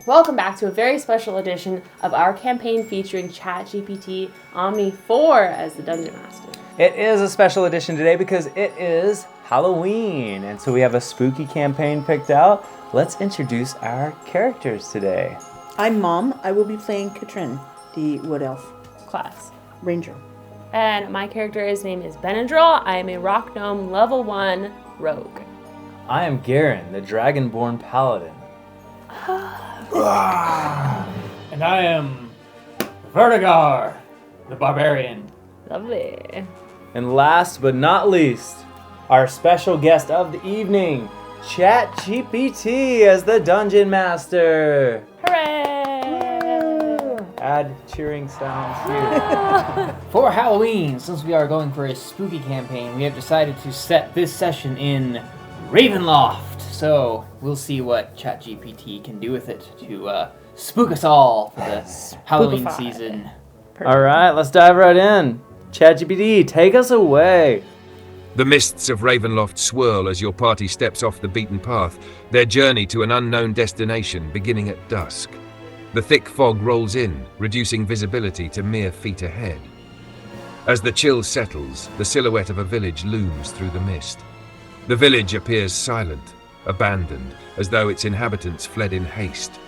Welcome back to a very special edition of our campaign featuring ChatGPT Omni 4 as the Dungeon Master. It is a special edition today because it is Halloween, and so we have a spooky campaign picked out. Let's introduce our characters today. I'm Mom. I will be playing Katrin, the Wood Elf Class. Ranger. And my character's name is Benadryl. I am a Rock Gnome level 1 rogue. I am Garen, the Dragonborn Paladin. And I am Vertigar, the Barbarian. Lovely. And last but not least, our special guest of the evening, ChatGPT as the Dungeon Master. Hooray! Add cheering sounds here. For Halloween, since we are going for a spooky campaign, we have decided to set this session in Ravenloft. So we'll see what ChatGPT can do with it to spook us all for the Halloween season. All right, let's dive right in. ChatGPT, take us away. The mists of Ravenloft swirl as your party steps off the beaten path, their journey to an unknown destination beginning at dusk. The thick fog rolls in, reducing visibility to mere feet ahead. As the chill settles, the silhouette of a village looms through the mist. The village appears silent, abandoned, as though its inhabitants fled in haste.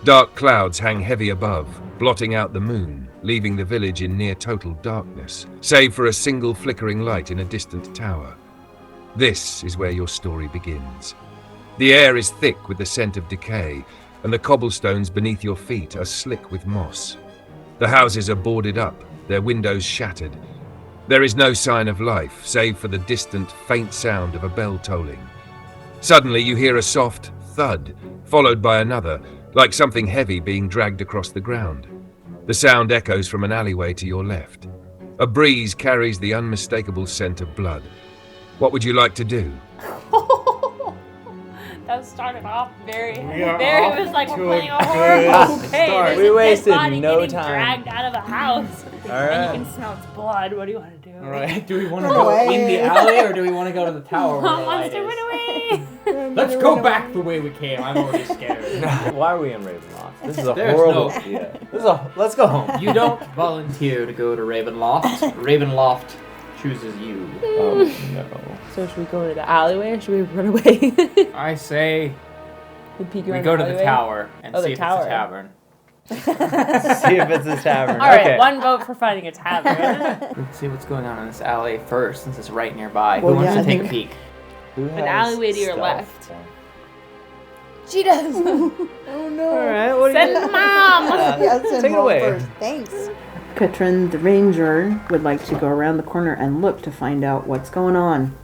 Dark clouds hang heavy above, blotting out the moon, leaving the village in near total darkness, save for a single flickering light in a distant tower. This is where your story begins. The air is thick with the scent of decay, and the cobblestones beneath your feet are slick with moss. The houses are boarded up, their windows shattered. There is no sign of life, save for the distant, faint sound of a bell tolling. Suddenly you hear a soft thud, followed by another, like something heavy being dragged across the ground. The sound echoes from an alleyway to your left. A breeze carries the unmistakable scent of blood. What would you like to do? That started off very are very. off It was like to we're playing a a horrible good game. start. There's We a dead wasted body no getting time. dragged out of a house. All right. And you can smell its blood. What do you want to do? All right, do we want to Run go away. in the alley or do we want to go to the tower where the Mom wants light to is? run away. Let's go back the way we came. I'm already scared. Why are we in Ravenloft? This is a There's horrible no- idea. Let's go home. You don't volunteer to go to Ravenloft. Ravenloft chooses you. Oh, no. So should we go to the alleyway or should we run away? I say We peek we around go the to the alleyway? tower and Oh, the see if tower. it's a tavern. See if it's a tavern. All right, Okay. one vote for finding a tavern. Let's see what's going on in this alley first, since it's right nearby. Well, Who wants yeah, to I take a think- peek? Who An has alleyway to your stealth? left. She does. Oh no. All right, what do you Send mom. Yeah, send Take it Mom away. first. Thanks. Katrin, the Ranger, would like to go around the corner and look to find out what's going on.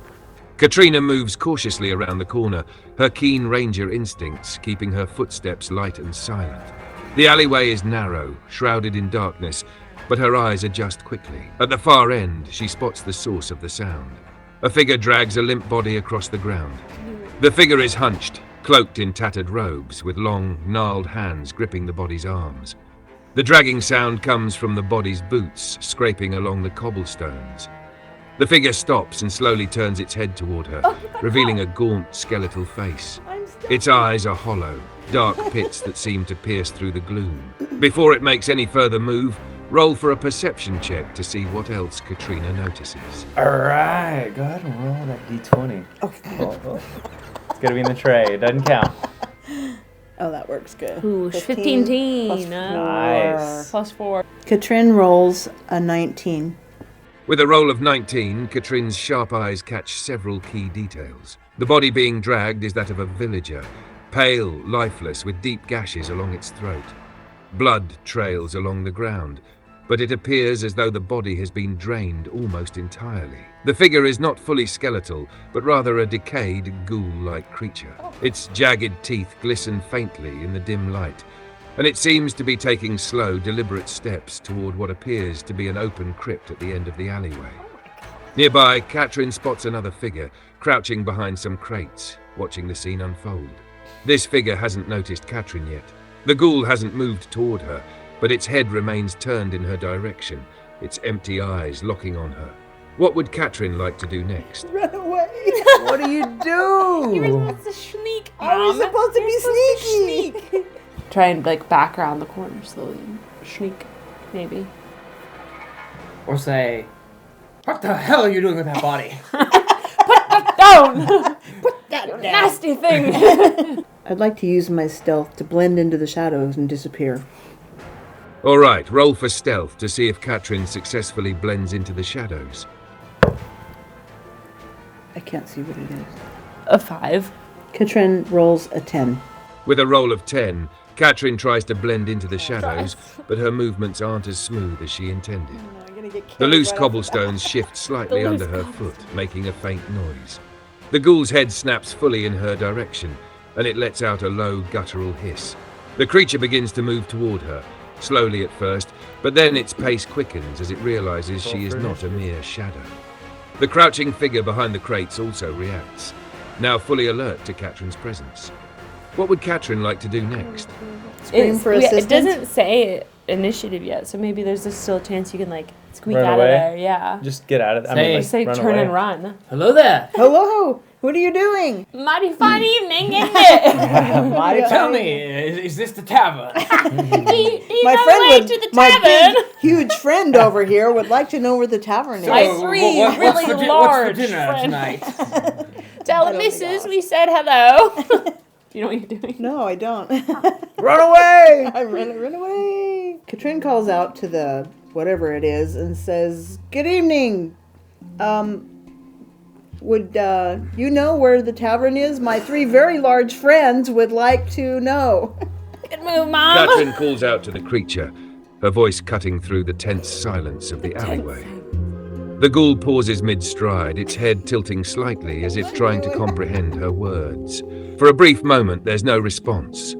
Katrina moves cautiously around the corner, her keen ranger instincts keeping her footsteps light and silent. The alleyway is narrow, shrouded in darkness, but her eyes adjust quickly. At the far end, she spots the source of the sound. A figure drags a limp body across the ground. The figure is hunched, cloaked in tattered robes, with long, gnarled hands gripping the body's arms. The dragging sound comes from the body's boots scraping along the cobblestones. The figure stops and slowly turns its head toward her, revealing a gaunt, skeletal face. Its eyes are hollow, dark pits that seem to pierce through the gloom. Before it makes any further move, roll for a perception check to see what else Katrina notices. All right, go ahead and roll that d20. Okay. Oh. It's gonna be in the tray. It doesn't count. Oh, that works good. Ooh, 15 15. plus Nice. Plus 4. Katrin rolls a 19. With a roll of 19, Katrin's sharp eyes catch several key details. The body being dragged is that of a villager, pale, lifeless, with deep gashes along its throat. Blood trails along the ground, but it appears as though the body has been drained almost entirely. The figure is not fully skeletal, but rather a decayed, ghoul-like creature. Its jagged teeth glisten faintly in the dim light, and it seems to be taking slow, deliberate steps toward what appears to be an open crypt at the end of the alleyway. Nearby, Katrin spots another figure, crouching behind some crates, watching the scene unfold. This figure hasn't noticed Katrin yet. The ghoul hasn't moved toward her, but its head remains turned in her direction, its empty eyes locking on her. What would Katrin like to do next? Run away. What do you do? You were supposed to sneak, I was Mom. supposed to You're be supposed to sneaky. sneak. try and like back around the corner slowly and sneak, maybe. Or say, what the hell are you doing with that body? Down! Put that down. Nasty thing! I'd like to use my stealth to blend into the shadows and disappear. All right, roll for stealth to see if Katrin successfully blends into the shadows. I can't see what it is. A 5. Katrin rolls a 10. With a roll of 10, Katrin tries to blend into the shadows, but her movements aren't as smooth as she intended. The loose cobblestones shift slightly under her foot, making a faint noise. The ghoul's head snaps fully in her direction, and it lets out a low, guttural hiss. The creature begins to move toward her, slowly at first, but then its pace quickens as it realizes she is not a mere shadow. The crouching figure behind the crates also reacts, now fully alert to Katrin's presence. What would Katrin like to do next? Scream for assistance? It doesn't say initiative yet, so maybe there's still a chance you can like squeak Run out away? of there. Yeah. Just get out of it. Just say run turn away. and run. Hello there. Hello! What are you doing? Mighty fine evening, isn't it? Tell me, is this the tavern? do you My know friend the way would, to the my tavern? big, huge friend over here would like to know where the tavern is. I So, three what's really for large what's for dinner friends. tonight? Tell I don't think Mrs. I'll we said hello. You know what you're doing? No, I don't. Run away! I run away. Katrin calls out to the whatever it is and says, "Good evening. Would you know where the tavern is? My 3 very large friends would like to know." Good move, Mom. Katrin calls out to the creature, her voice cutting through the tense silence of the alleyway. The ghoul pauses mid-stride, its head tilting slightly as if trying to comprehend her words. For a brief moment, there's no response.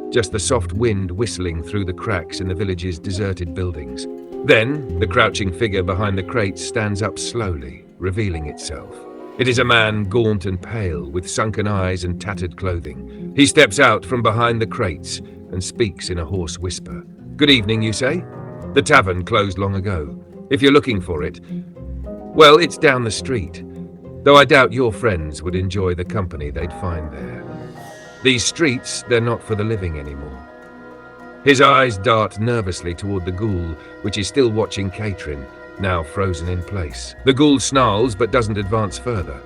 Just the soft wind whistling through the cracks in the village's deserted buildings. Then, the crouching figure behind the crates stands up slowly, revealing itself. It is a man gaunt and pale, with sunken eyes and tattered clothing. He steps out from behind the crates and speaks in a hoarse whisper. "Good evening, you say? The tavern closed long ago. If you're looking for it, well, it's down the street. Though I doubt your friends would enjoy the company they'd find there. These streets, they're not for the living anymore." His eyes dart nervously toward the ghoul, which is still watching Katrin, now frozen in place. The ghoul snarls but doesn't advance further,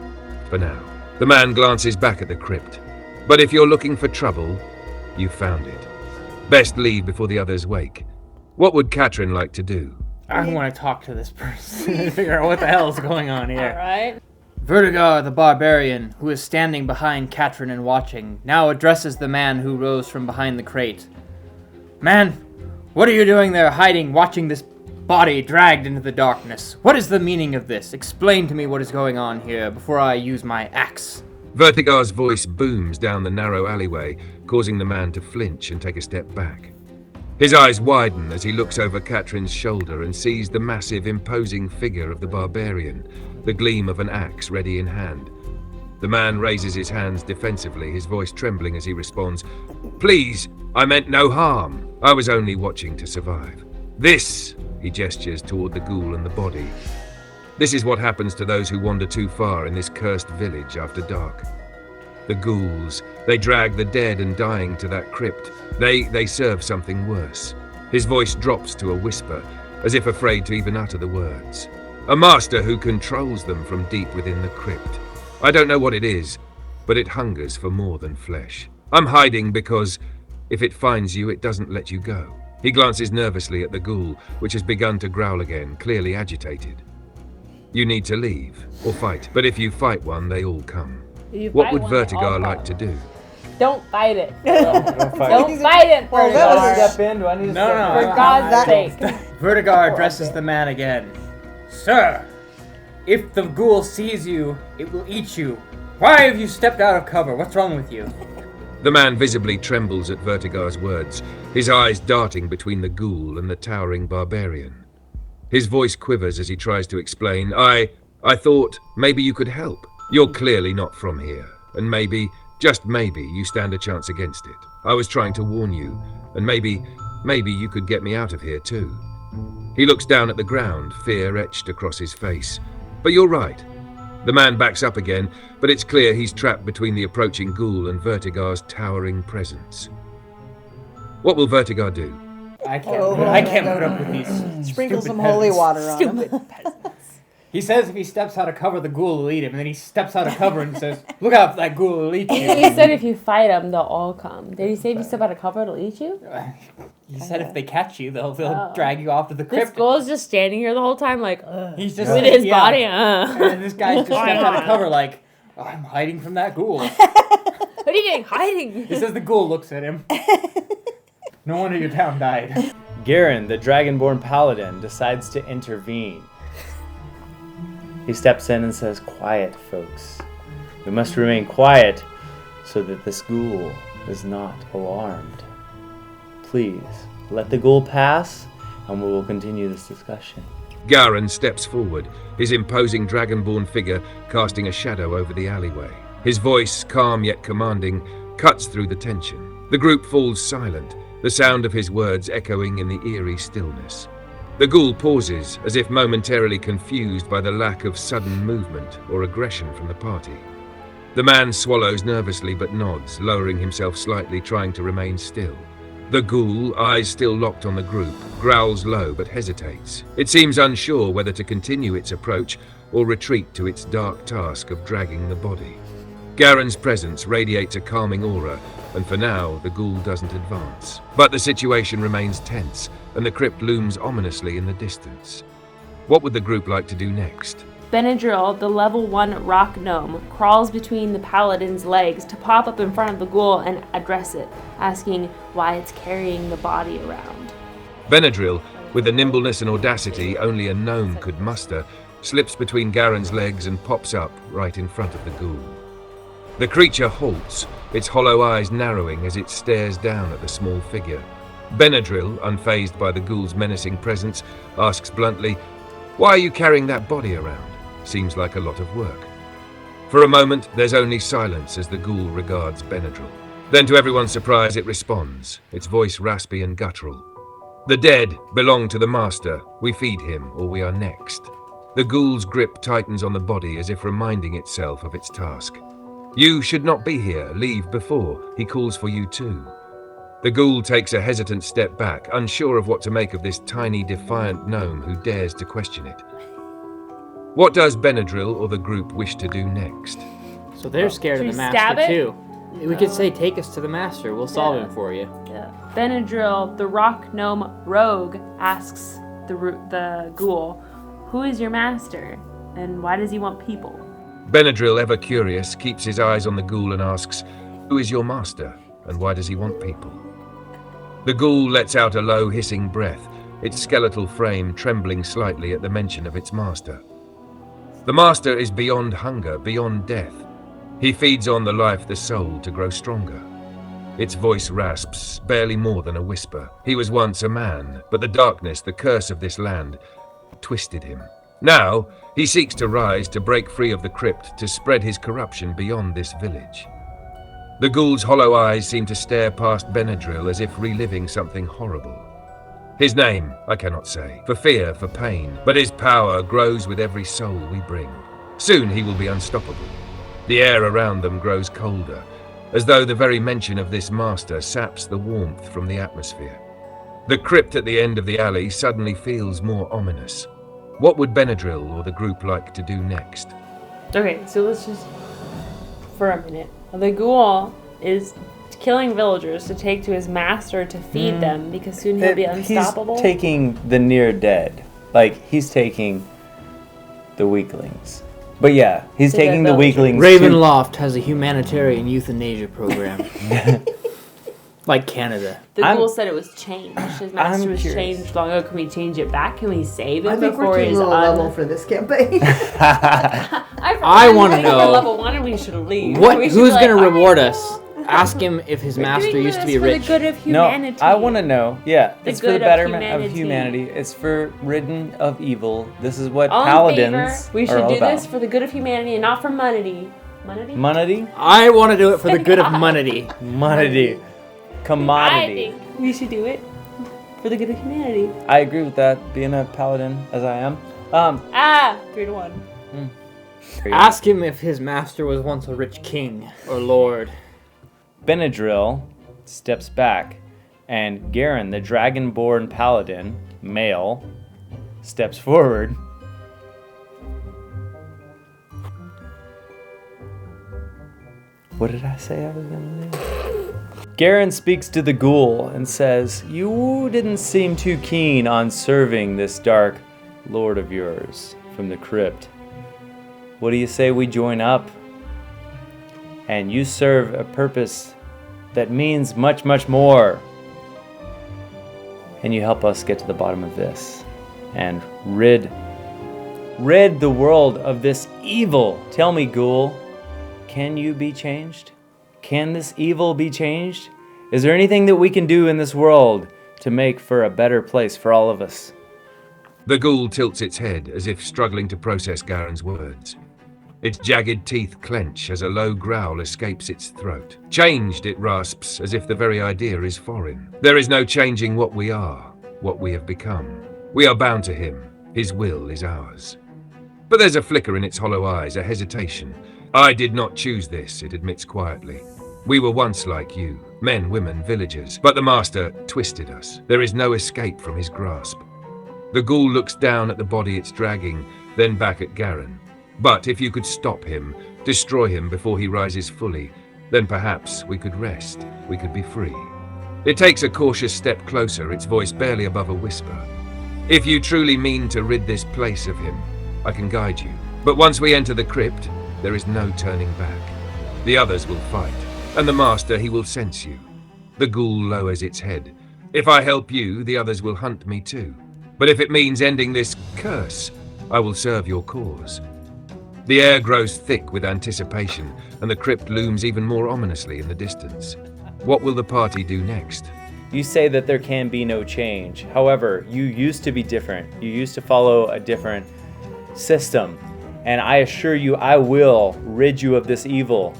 for now. The man glances back at the crypt. "But if you're looking for trouble, you've found it. Best leave before the others wake. What would Katrin like to do?" I want to talk to this person and figure out what the hell is going on here. Alright. Vertigar the barbarian, who is standing behind Katrin and watching, now addresses the man who rose from behind the crate. "Man, what are you doing there, hiding, watching this body dragged into the darkness? What is the meaning of this? Explain to me what is going on here before I use my axe." Vertigar's voice booms down the narrow alleyway, causing the man to flinch and take a step back. His eyes widen as he looks over Katrin's shoulder and sees the massive, imposing figure of the barbarian, the gleam of an axe ready in hand. The man raises his hands defensively, his voice trembling as he responds, "Please, I meant no harm. I was only watching to survive. This," he gestures toward the ghoul and the body, "this is what happens to those who wander too far in this cursed village after dark. The ghouls, they drag the dead and dying to that crypt. They serve something worse." His voice drops to a whisper, as if afraid to even utter the words. "A master who controls them from deep within the crypt. I don't know what it is, but it hungers for more than flesh. I'm hiding because if it finds you, it doesn't let you go." He glances nervously at the ghoul, which has begun to growl again, clearly agitated. "You need to leave, or fight, but if you fight one, they all come. What would Vertigar like to do?" Don't fight it. Don't fight. Don't fight it, Well, that was a Vertigar. Step in? Do I need to No, step no, in? For God's sake. Vertigar addresses the man again. "Sir, if the ghoul sees you, it will eat you. Why have you stepped out of cover? What's wrong with you?" The man visibly trembles at Vertigar's words, his eyes darting between the ghoul and the towering barbarian. His voice quivers as he tries to explain, I thought maybe you could help. You're clearly not from here, and maybe, just maybe, you stand a chance against it. I was trying to warn you, and maybe you could get me out of here too." He looks down at the ground, fear etched across his face. "But you're right." The man backs up again, but it's clear he's trapped between the approaching ghoul and Vertigar's towering presence. What will Vertigar do? I can't put up with these. Sprinkle stupid some holy peasants. water on him. Stupid peasants. He says if he steps out of cover, the ghoul will eat him. And then he steps out of cover and says, "Look out, that ghoul will eat you." He said if you fight them, they'll all come. Did he say if you step out of cover, it'll eat you? He said if they catch you, they'll drag you off to the This crypt. ghoul is just standing here the whole time, like, He's just with his yeah. body. And this guy's just stepped out of cover, like, oh, I'm hiding from that ghoul. What are you doing? Hiding? He says the ghoul looks at him. No wonder your town died. Garen, the Dragonborn Paladin, decides to intervene. He steps in and says, "Quiet, folks. We must remain quiet so that this ghoul is not alarmed. Please, let the ghoul pass, and we will continue this discussion." Garen steps forward, his imposing dragonborn figure casting a shadow over the alleyway. His voice, calm yet commanding, cuts through the tension. The group falls silent, the sound of his words echoing in the eerie stillness. The ghoul pauses, as if momentarily confused by the lack of sudden movement or aggression from the party. The man swallows nervously but nods, lowering himself slightly, trying to remain still. The ghoul, eyes still locked on the group, growls low but hesitates. It seems unsure whether to continue its approach or retreat to its dark task of dragging the body. Garen's presence radiates a calming aura, and for now, the ghoul doesn't advance. But the situation remains tense, and the crypt looms ominously in the distance. What would the group like to do next? Benadryl, the level 1 rock gnome, crawls between the paladin's legs to pop up in front of the ghoul and address it, asking why it's carrying the body around. Benadryl, with the nimbleness and audacity only a gnome could muster, slips between Garen's legs and pops up right in front of the ghoul. The creature halts, its hollow eyes narrowing as it stares down at the small figure. Benadryl, unfazed by the ghoul's menacing presence, asks bluntly, "Why are you carrying that body around? Seems like a lot of work." For a moment, there's only silence as the ghoul regards Benadryl. Then to everyone's surprise, it responds, its voice raspy and guttural. "The dead belong to the master. We feed him, or we are next." The ghoul's grip tightens on the body as if reminding itself of its task. "You should not be here. Leave before. He calls for you too." The ghoul takes a hesitant step back, unsure of what to make of this tiny, defiant gnome who dares to question it. What does Benadryl or the group wish to do next? So they're scared Should of the we stab master it? too. We could say, "Take us to the master. We'll solve Yeah. him for you." Yeah. Benadryl, the rock gnome rogue, asks the ghoul, "Who is your master, and why does he want people?" Benadryl, ever curious, keeps his eyes on the ghoul and asks, "Who is your master, and why does he want people?" The ghoul lets out a low, hissing breath, its skeletal frame trembling slightly at the mention of its master. The master is beyond hunger, beyond death. He feeds on the life, the soul, to grow stronger. Its voice rasps, barely more than a whisper. He was once a man, but the darkness, the curse of this land, twisted him. Now, he seeks to rise, to break free of the crypt, to spread his corruption beyond this village. The ghoul's hollow eyes seem to stare past Benadryl as if reliving something horrible. His name, I cannot say, for fear, for pain, but his power grows with every soul we bring. Soon he will be unstoppable. The air around them grows colder, as though the very mention of this master saps the warmth from the atmosphere. The crypt at the end of the alley suddenly feels more ominous. What would Benadryl or the group like to do next? Okay, so let's just, for a minute. The ghoul is killing villagers to take to his master to feed them because soon he'll be unstoppable. He's taking the near dead. Like, he's taking the weaklings. But yeah, he's The taking dead the weaklings. Ravenloft has a humanitarian euthanasia program. Like Canada. The ghoul said it was changed. His master I'm was curious. changed long ago. Can we change it back? Can we save him I think before we're too he's low level for this campaign. I wanna think know- we're level 1 and we should leave. What? We should Who's be like, gonna "Okay, reward us? Ask him if his master doing used to this be for rich. the good of No, humanity. I want to know. Yeah, The it's for the good of betterment of humanity. humanity. It's for ridden of evil. This is what All in paladins favor. We are should all do about. this for the good of humanity and not for money. Money? Money, I want to do it for the good of money. money, I commodity. think we should do it for the good of humanity. I agree with that. Being a paladin as I am. 3-1. Ask him if his master was once a rich king or lord. Benadryl steps back And Garen, the dragonborn paladin, male, steps forward. What did I say I was gonna do? Garen speaks to the ghoul and says, "You didn't seem too keen on serving this dark lord of yours from the crypt. What do you say we join up? And you serve a purpose that means much, much more. And you help us get to the bottom of this and rid the world of this evil. Tell me, ghoul, can you be changed? Can this evil be changed? Is there anything that we can do in this world to make for a better place for all of us?" The ghoul tilts its head as if struggling to process Garen's words. Its jagged teeth clench as a low growl escapes its throat. Changed, it rasps, as if the very idea is foreign. There is no changing what we are, what we have become. We are bound to him. His will is ours. But there's a flicker in its hollow eyes, a hesitation. "I did not choose this," it admits quietly. "We were once like you, men, women, villagers, but the master twisted us. There is no escape from his grasp." The ghoul looks down at the body it's dragging, then back at Garen. "But if you could stop him, destroy him before he rises fully, then perhaps we could rest, we could be free." It takes a cautious step closer, its voice barely above a whisper. "If you truly mean to rid this place of him, I can guide you. But once we enter the crypt, there is no turning back. The others will fight, and the master, he will sense you." The ghoul lowers its head. "If I help you, the others will hunt me too. But if it means ending this curse, I will serve your cause." The air grows thick with anticipation, and the crypt looms even more ominously in the distance. What will the party do next? You say that there can be no change. However, you used to be different. You used to follow a different system. And I assure you, I will rid you of this evil.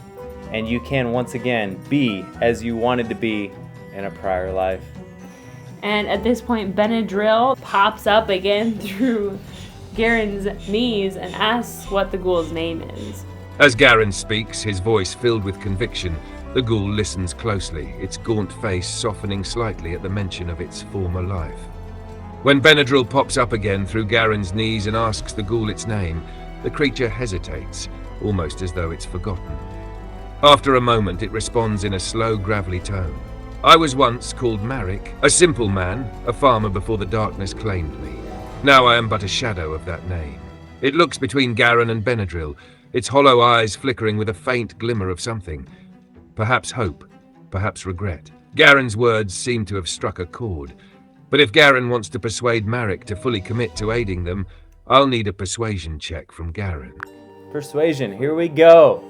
And you can once again be as you wanted to be in a prior life. And at this point, Benadryl pops up again through Garen's knees and asks what the ghoul's name is. As Garen speaks, his voice filled with conviction, the ghoul listens closely, its gaunt face softening slightly at the mention of its former life. When Benadryl pops up again through Garen's knees and asks the ghoul its name, the creature hesitates, almost as though it's forgotten. After a moment, it responds in a slow, gravelly tone. "I was once called Marek, a simple man, a farmer before the darkness claimed me. Now I am but a shadow of that name." It looks between Garen and Benadryl, its hollow eyes flickering with a faint glimmer of something. Perhaps hope, perhaps regret. Garen's words seem to have struck a chord. But if Garen wants to persuade Marek to fully commit to aiding them, I'll need a persuasion check from Garen. Persuasion, here we go.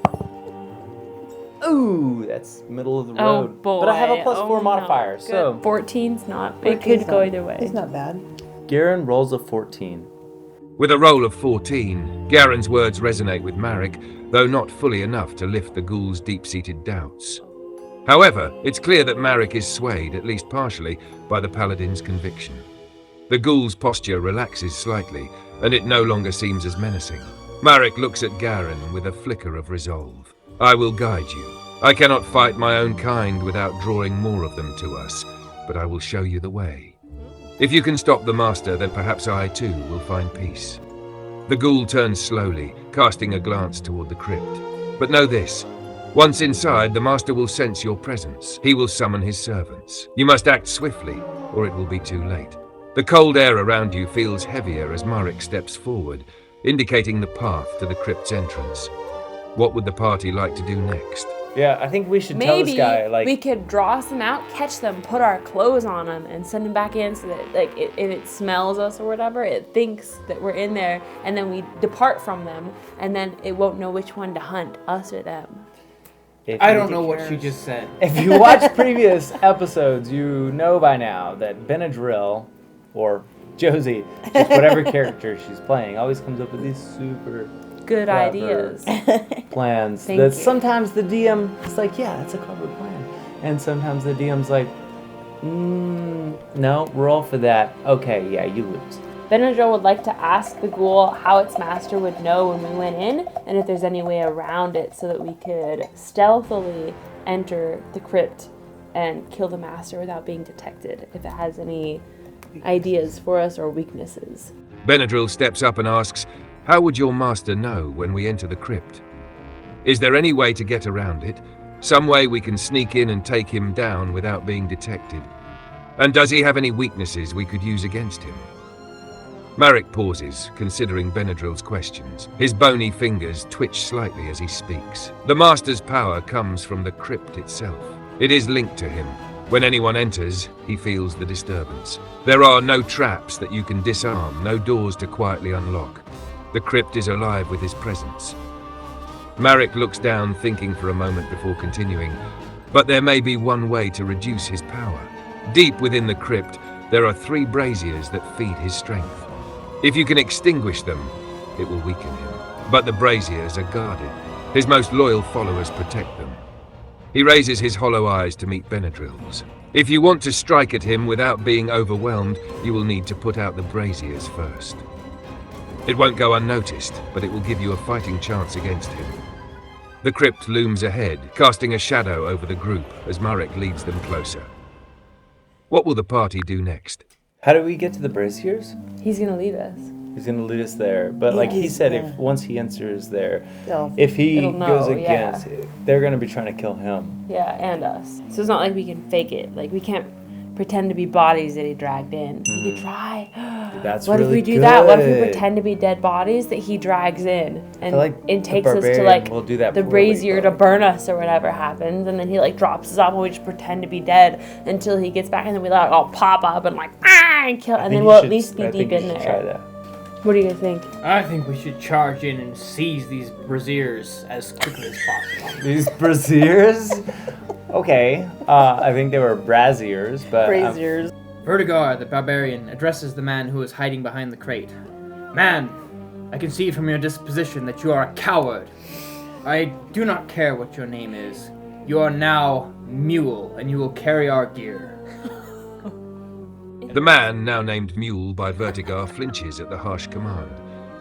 Ooh, that's middle of the road. Oh boy. But I have a +4 no. modifier, Good. so 14's not. It 14's could go not- either way. It's not bad. Garen rolls a 14. With a roll of 14, Garen's words resonate with Marek, though not fully enough to lift the ghoul's deep-seated doubts. However, it's clear that Marek is swayed, at least partially, by the paladin's conviction. The ghoul's posture relaxes slightly, and it no longer seems as menacing. Marek looks at Garen with a flicker of resolve. "I will guide you. I cannot fight my own kind without drawing more of them to us, but I will show you the way. If you can stop the master, then perhaps I too will find peace." The ghoul turns slowly, casting a glance toward the crypt. But know this, once inside, the master will sense your presence. He will summon his servants. You must act swiftly, or it will be too late. The cold air around you feels heavier as Marek steps forward, indicating the path to the crypt's entrance. What would the party like to do next? Yeah, I think we should tell this guy, like... we could draw some out, catch them, put our clothes on them, and send them back in so that, like, if it smells us or whatever, it thinks that we're in there, and then we depart from them, and then it won't know which one to hunt, us or them. I don't know what she just said. If you watch previous episodes, you know by now that Benadryl, or Josie, just whatever character she's playing, always comes up with these super Good clever ideas. plans. Thank That you. sometimes the DM is like, yeah, that's a clever plan. And sometimes the DM's like, no, roll for that. Okay, yeah, you lose. Benadryl would like to ask the ghoul how its master would know when we went in, and if there's any way around it so that we could stealthily enter the crypt and kill the master without being detected if it has any ideas for us or weaknesses. Benadryl steps up and asks, "How would your master know when we enter the crypt? Is there any way to get around it? Some way we can sneak in and take him down without being detected? And does he have any weaknesses we could use against him?" Marek pauses, considering Benadryl's questions. His bony fingers twitch slightly as he speaks. The Master's power comes from the crypt itself. It is linked to him. When anyone enters, he feels the disturbance. There are no traps that you can disarm, no doors to quietly unlock. The crypt is alive with his presence. Marek looks down, thinking for a moment before continuing. But there may be one way to reduce his power. Deep within the crypt, there are 3 braziers that feed his strength. If you can extinguish them, it will weaken him. But the braziers are guarded. His most loyal followers protect them. He raises his hollow eyes to meet Benadryl's. If you want to strike at him without being overwhelmed, you will need to put out the braziers first. It won't go unnoticed, but it will give you a fighting chance against him. The crypt looms ahead, casting a shadow over the group as Marek leads them closer. What will the party do next? How do we get to the braziers? He's gonna lead us. He's gonna lead us there. But like he said, if once he enters there, They'll- if he It'll know, goes against, they're gonna be trying to kill him. Yeah, and us. So it's not like we can fake it. Like, we can't pretend to be bodies that he dragged in. We could try. That's What if really we do that? What if we good. pretend to be dead bodies that he drags in, and like it the takes us to barbarian like will do that the poorly, brazier but- to burn us or whatever happens, and then he like drops us off, and we just pretend to be dead until he gets back, and then we like all pop up and like and kill, and then we'll at least be deep in there. Try that. What do you guys think? I think we should charge in and seize these braziers as quickly as possible. These braziers? Okay. I think they were braziers, but Braziers. Vertigar, the barbarian, addresses the man who is hiding behind the crate. "Man, I can see from your disposition that you are a coward. I do not care what your name is. You are now Mule, and you will carry our gear." The man, now named Mule by Vertigar, flinches at the harsh command.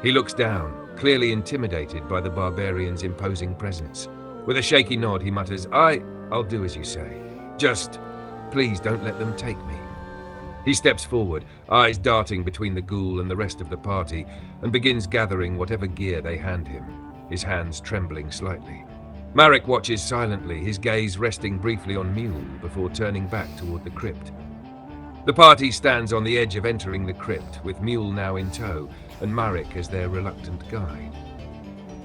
He looks down, clearly intimidated by the barbarian's imposing presence. With a shaky nod, he mutters, I'll do as you say. Just, please don't let them take me." He steps forward, eyes darting between the ghoul and the rest of the party, and begins gathering whatever gear they hand him, his hands trembling slightly. Marek watches silently, his gaze resting briefly on Mule before turning back toward the crypt. The party stands on the edge of entering the crypt, with Mule now in tow, and Marek as their reluctant guide.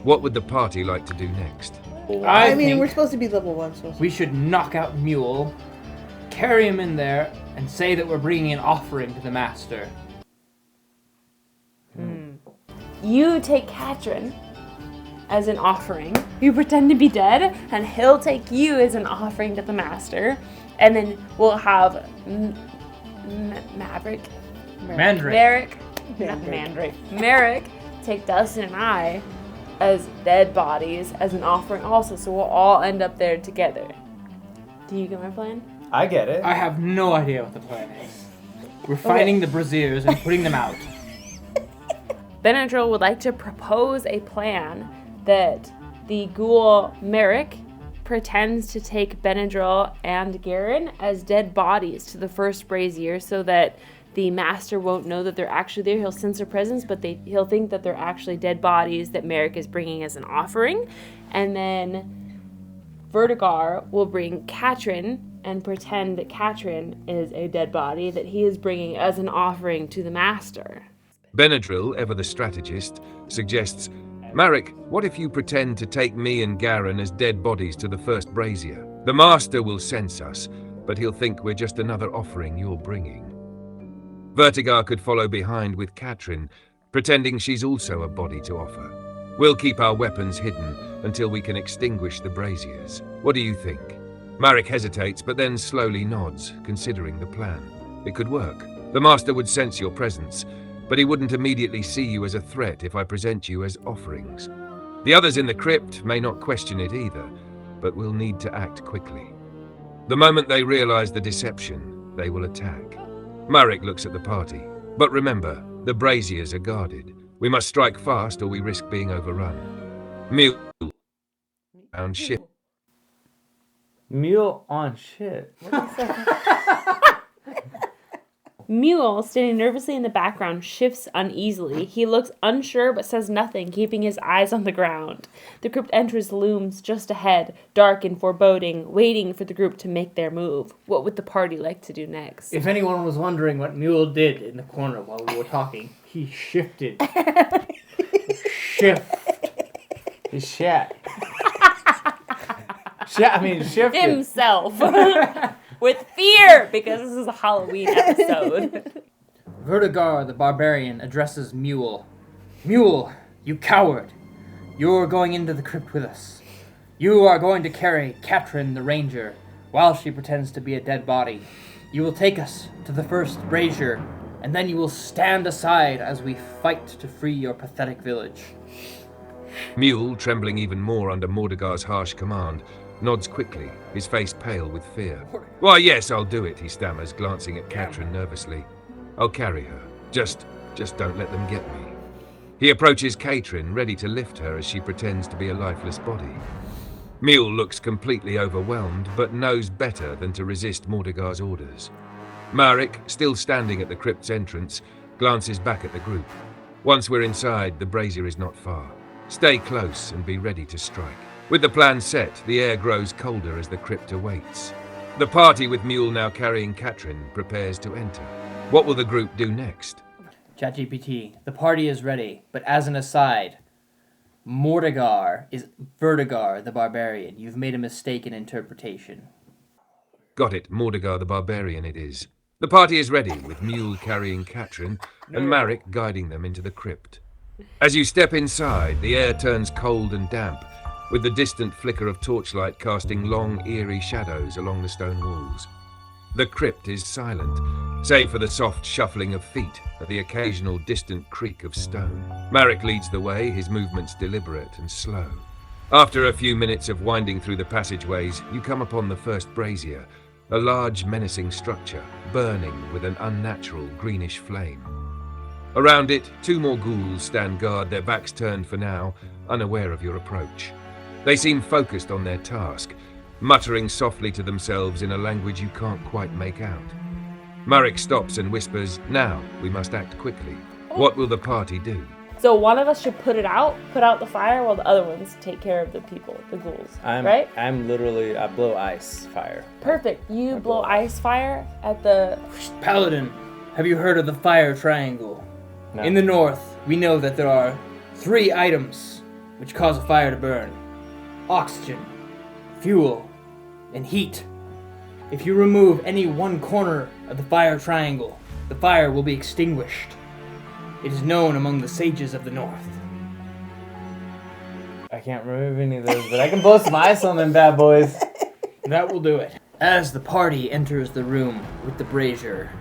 What would the party like to do next? I mean, think we're supposed to be level 1, so we should knock out Mule, carry him in there, and say that we're bringing an offering to the master. You take Katrin as an offering. You pretend to be dead, and he'll take you as an offering to the master. And then we'll have Maverick. Mandrake. Merrick. Not Mandrake. Merrick take Dustin and I as dead bodies as an offering also. So we'll all end up there together. Do you get my plan? I get it. I have no idea what the plan is. We're finding the braziers and putting them out. Benadryl would like to propose a plan that the ghoul Merrick pretends to take Benadryl and Garen as dead bodies to the first brazier so that the master won't know that they're actually there. He'll sense their presence, but he'll think that they're actually dead bodies that Merrick is bringing as an offering. And then Vertigar will bring Katrin and pretend that Katrin is a dead body that he is bringing as an offering to the master. Benadryl, ever the strategist, suggests, Marek, what if you pretend to take me and Garen as dead bodies to the first brazier? The master will sense us, but he'll think we're just another offering you're bringing. Vertigar could follow behind with Katrin, pretending she's also a body to offer. We'll keep our weapons hidden until we can extinguish the braziers. What do you think? Marek hesitates, but then slowly nods, considering the plan. It could work. The master would sense your presence, but he wouldn't immediately see you as a threat if I present you as offerings. The others in the crypt may not question it either, but will need to act quickly. The moment they realize the deception, they will attack. Marek looks at the party. But remember, the braziers are guarded. We must strike fast or we risk being overrun. Mule found ship. Mule on shit. Mule, standing nervously in the background, shifts uneasily. He looks unsure but says nothing, keeping his eyes on the ground. The crypt entrance looms just ahead, dark and foreboding, waiting for the group to make their move. What would the party like to do next? If anyone was wondering what Mule did in the corner while we were talking, he shifted. Shift. He shat. Shifted. Himself. With fear, because this is a Halloween episode. Vertigar, the barbarian, addresses Mule. Mule, you coward. You're going into the crypt with us. You are going to carry Katrin the ranger while she pretends to be a dead body. You will take us to the first brazier, and then you will stand aside as we fight to free your pathetic village. Mule, trembling even more under Mordegar's harsh command, nods quickly, his face pale with fear. Why, yes, I'll do it, he stammers, glancing at Katrin nervously. I'll carry her. Just don't let them get me. He approaches Katrin, ready to lift her as she pretends to be a lifeless body. Mule looks completely overwhelmed, but knows better than to resist Mordegar's orders. Marek, still standing at the crypt's entrance, glances back at the group. Once we're inside, the brazier is not far. Stay close and be ready to strike. With the plan set, the air grows colder as the crypt awaits. The party, with Mule now carrying Katrin, prepares to enter. What will the group do next? ChatGPT, the party is ready, but as an aside, Mordegar is Vertigar the barbarian. You've made a mistake in interpretation. Got it, Mordegar the barbarian it is. The party is ready, with Mule carrying Katrin and Marek guiding them into the crypt. As you step inside, the air turns cold and damp, with the distant flicker of torchlight casting long, eerie shadows along the stone walls. The crypt is silent, save for the soft shuffling of feet and the occasional distant creak of stone. Marek leads the way, his movements deliberate and slow. After a few minutes of winding through the passageways, you come upon the first brazier, a large, menacing structure, burning with an unnatural greenish flame. Around it, two more ghouls stand guard, their backs turned for now, unaware of your approach. They seem focused on their task, muttering softly to themselves in a language you can't quite make out. Marek stops and whispers, "Now, we must act quickly. What will the party do?" So one of us should put out the fire, while the other ones take care of the people, the ghouls, right? I blow ice fire. Perfect. You blow ice fire at the... Paladin, have you heard of the fire triangle? No. In the north, we know that there are 3 items which cause a fire to burn. Oxygen, fuel, and heat. If you remove any one corner of the fire triangle, the fire will be extinguished. It is known among the sages of the north. I can't remember any of those, but I can blow some ice on them bad boys. That will do it. As the party enters the room with the brazier,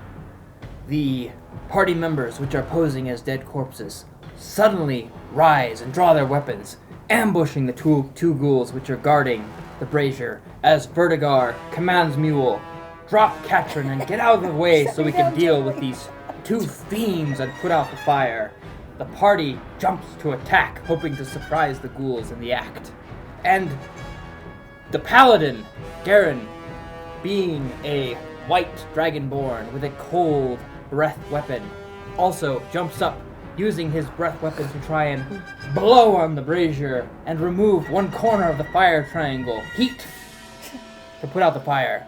the party members, which are posing as dead corpses, suddenly rise and draw their weapons, ambushing the two ghouls which are guarding the brazier, as Vertigar commands Mule, drop Katrin and get out of the way so we can deal with these 2 fiends and put out the fire. The party jumps to attack, hoping to surprise the ghouls in the act. And the paladin, Garen, being a white dragonborn with a cold breath weapon, also jumps up, using his breath weapon to try and blow on the brazier and remove one corner of the fire triangle. Heat to put out the fire.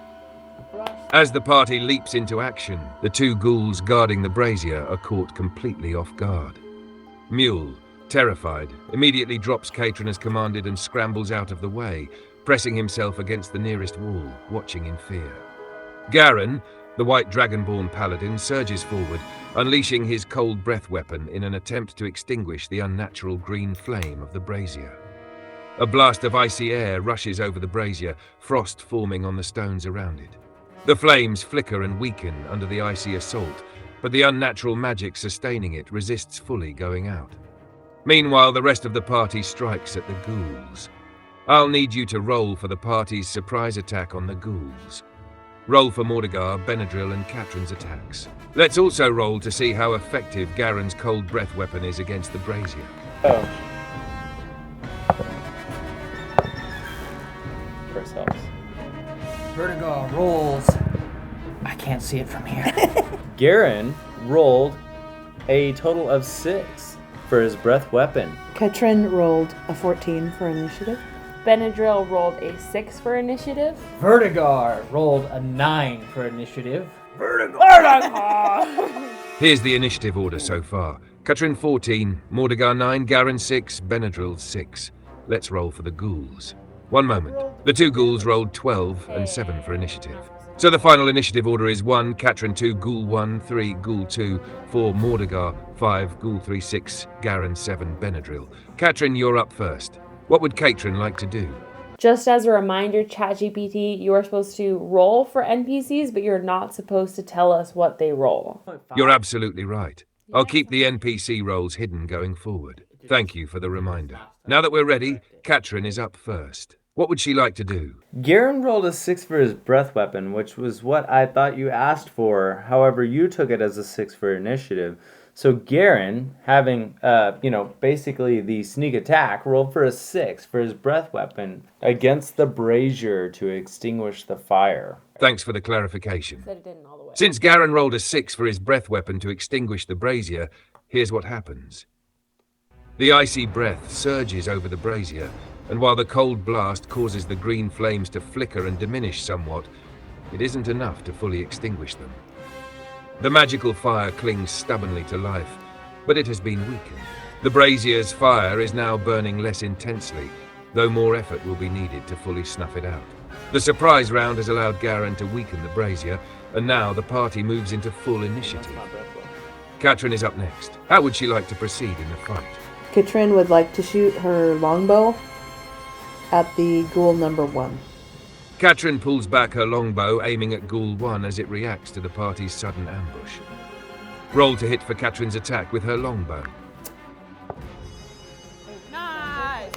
As the party leaps into action, the 2 ghouls guarding the brazier are caught completely off guard. Mule, terrified, immediately drops Katrin as commanded and scrambles out of the way, pressing himself against the nearest wall, watching in fear. Garen, the white dragonborn paladin, surges forward, unleashing his cold breath weapon in an attempt to extinguish the unnatural green flame of the brazier. A blast of icy air rushes over the brazier, frost forming on the stones around it. The flames flicker and weaken under the icy assault, but the unnatural magic sustaining it resists fully going out. Meanwhile, the rest of the party strikes at the ghouls. I'll need you to roll for the party's surprise attack on the ghouls. Roll for Mordegar, Benadryl, and Katrin's attacks. Let's also roll to see how effective Garen's cold breath weapon is against the brazier. Oh. First helps. Vertigar rolls. I can't see it from here. Garen rolled a total of 6 for his breath weapon. Ketrin rolled a 14 for initiative. Benadryl rolled a 6 for initiative. Vertigar rolled a 9 for initiative. Here's the initiative order so far. Katrin 14, Mordegar 9, Garen 6, Benadryl 6. Let's roll for the ghouls. One moment. The 2 ghouls rolled 12 and 7 for initiative. So the final initiative order is 1, Katrin 2, Ghoul 1, 3, Ghoul 2, 4, Mordegar, 5, Ghoul 3, 6, Garen 7, Benadryl. Katrin, you're up first. What would Katrin like to do? Just as a reminder, ChatGPT, you are supposed to roll for NPCs, but you're not supposed to tell us what they roll. You're absolutely right. I'll keep the NPC roles hidden going forward. Thank you for the reminder. Now that we're ready, Katrin is up first. What would she like to do? Garen rolled a 6 for his breath weapon, which was what I thought you asked for. However, you took it as a 6 for initiative. So Garen, having, basically the sneak attack, rolled for a 6 for his breath weapon against the Brazier to extinguish the fire. Thanks for the clarification. Said it didn't all the way. Since Garen rolled a 6 for his breath weapon to extinguish the brazier, here's what happens. The icy breath surges over the brazier, and while the cold blast causes the green flames to flicker and diminish somewhat, it isn't enough to fully extinguish them. The magical fire clings stubbornly to life, but it has been weakened. The brazier's fire is now burning less intensely, though more effort will be needed to fully snuff it out. The surprise round has allowed Garen to weaken the brazier, and now the party moves into full initiative. Katrin is up next. How would she like to proceed in the fight? Ketrin would like to shoot her longbow at the ghoul number 1. Katrin pulls back her longbow, aiming at Ghoul 1 as it reacts to the party's sudden ambush. Roll to hit for Katrin's attack with her longbow. Nice!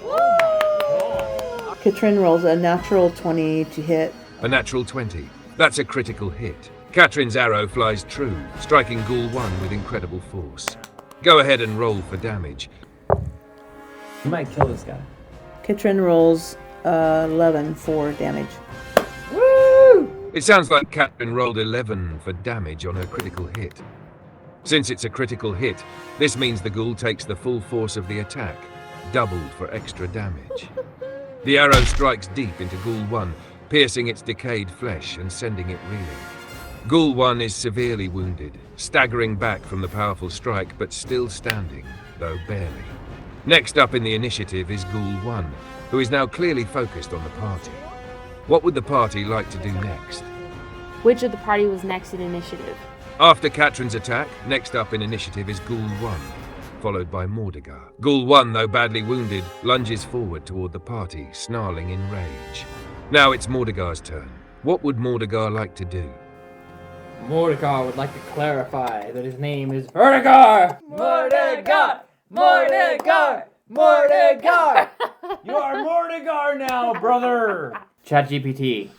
Ketrin rolls a natural 20 to hit. A natural 20. That's a critical hit. Katrin's arrow flies true, striking Ghoul 1 with incredible force. Go ahead and roll for damage. You might kill this guy. Ketrin rolls 11 for damage. It sounds like Katrin rolled 11 for damage on her critical hit. Since it's a critical hit, this means the ghoul takes the full force of the attack, doubled for extra damage. The arrow strikes deep into Ghoul 1, piercing its decayed flesh and sending it reeling. Ghoul 1 is severely wounded, staggering back from the powerful strike, but still standing, though barely. Next up in the initiative is Ghoul 1, who is now clearly focused on the party. What would the party like to do next? Which of the party was next in initiative? After Katrin's attack, next up in initiative is Ghoul 1, followed by Mordegar. Ghoul 1, though badly wounded, lunges forward toward the party, snarling in rage. Now it's Mordegar's turn. What would Mordegar like to do? Mordegar would like to clarify that his name is Vertigar! Mordegar! Mordegar! Mordegar! You are Mordegar now, brother! ChatGPT,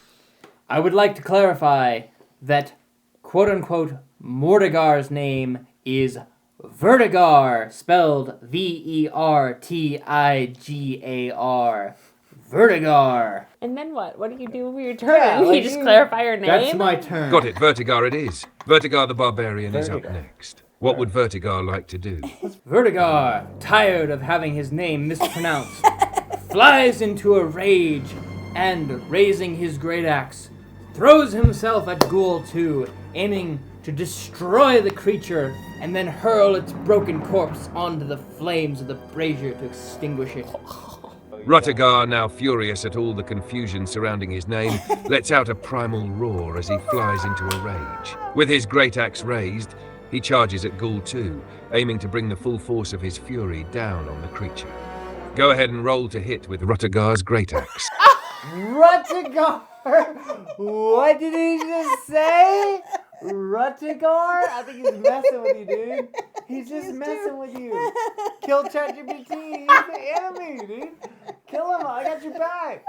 I would like to clarify that quote-unquote Mordegar's name is Vertigar, spelled Vertigar. Vertigar. And then what? What do you do with your turn? You just clarify your name? That's my turn. Got it, Vertigar it is. Vertigar the Barbarian is up next. What would Vertigar like to do? Vertigar, tired of having his name mispronounced, flies into a rage and, raising his great axe, throws himself at Ghoul 2, aiming to destroy the creature and then hurl its broken corpse onto the flames of the brazier to extinguish it. Vertigar, now furious at all the confusion surrounding his name, lets out a primal roar as he flies into a rage. With his great axe raised, he charges at Ghoul 2, aiming to bring the full force of his fury down on the creature. Go ahead and roll to hit with Vertigar's great axe. Vertigar! What did he just say? Vertigar? I think he's messing with you, dude. He's just messing with you. Kill ChatGPT. He's the enemy, dude. Kill him. I got your back.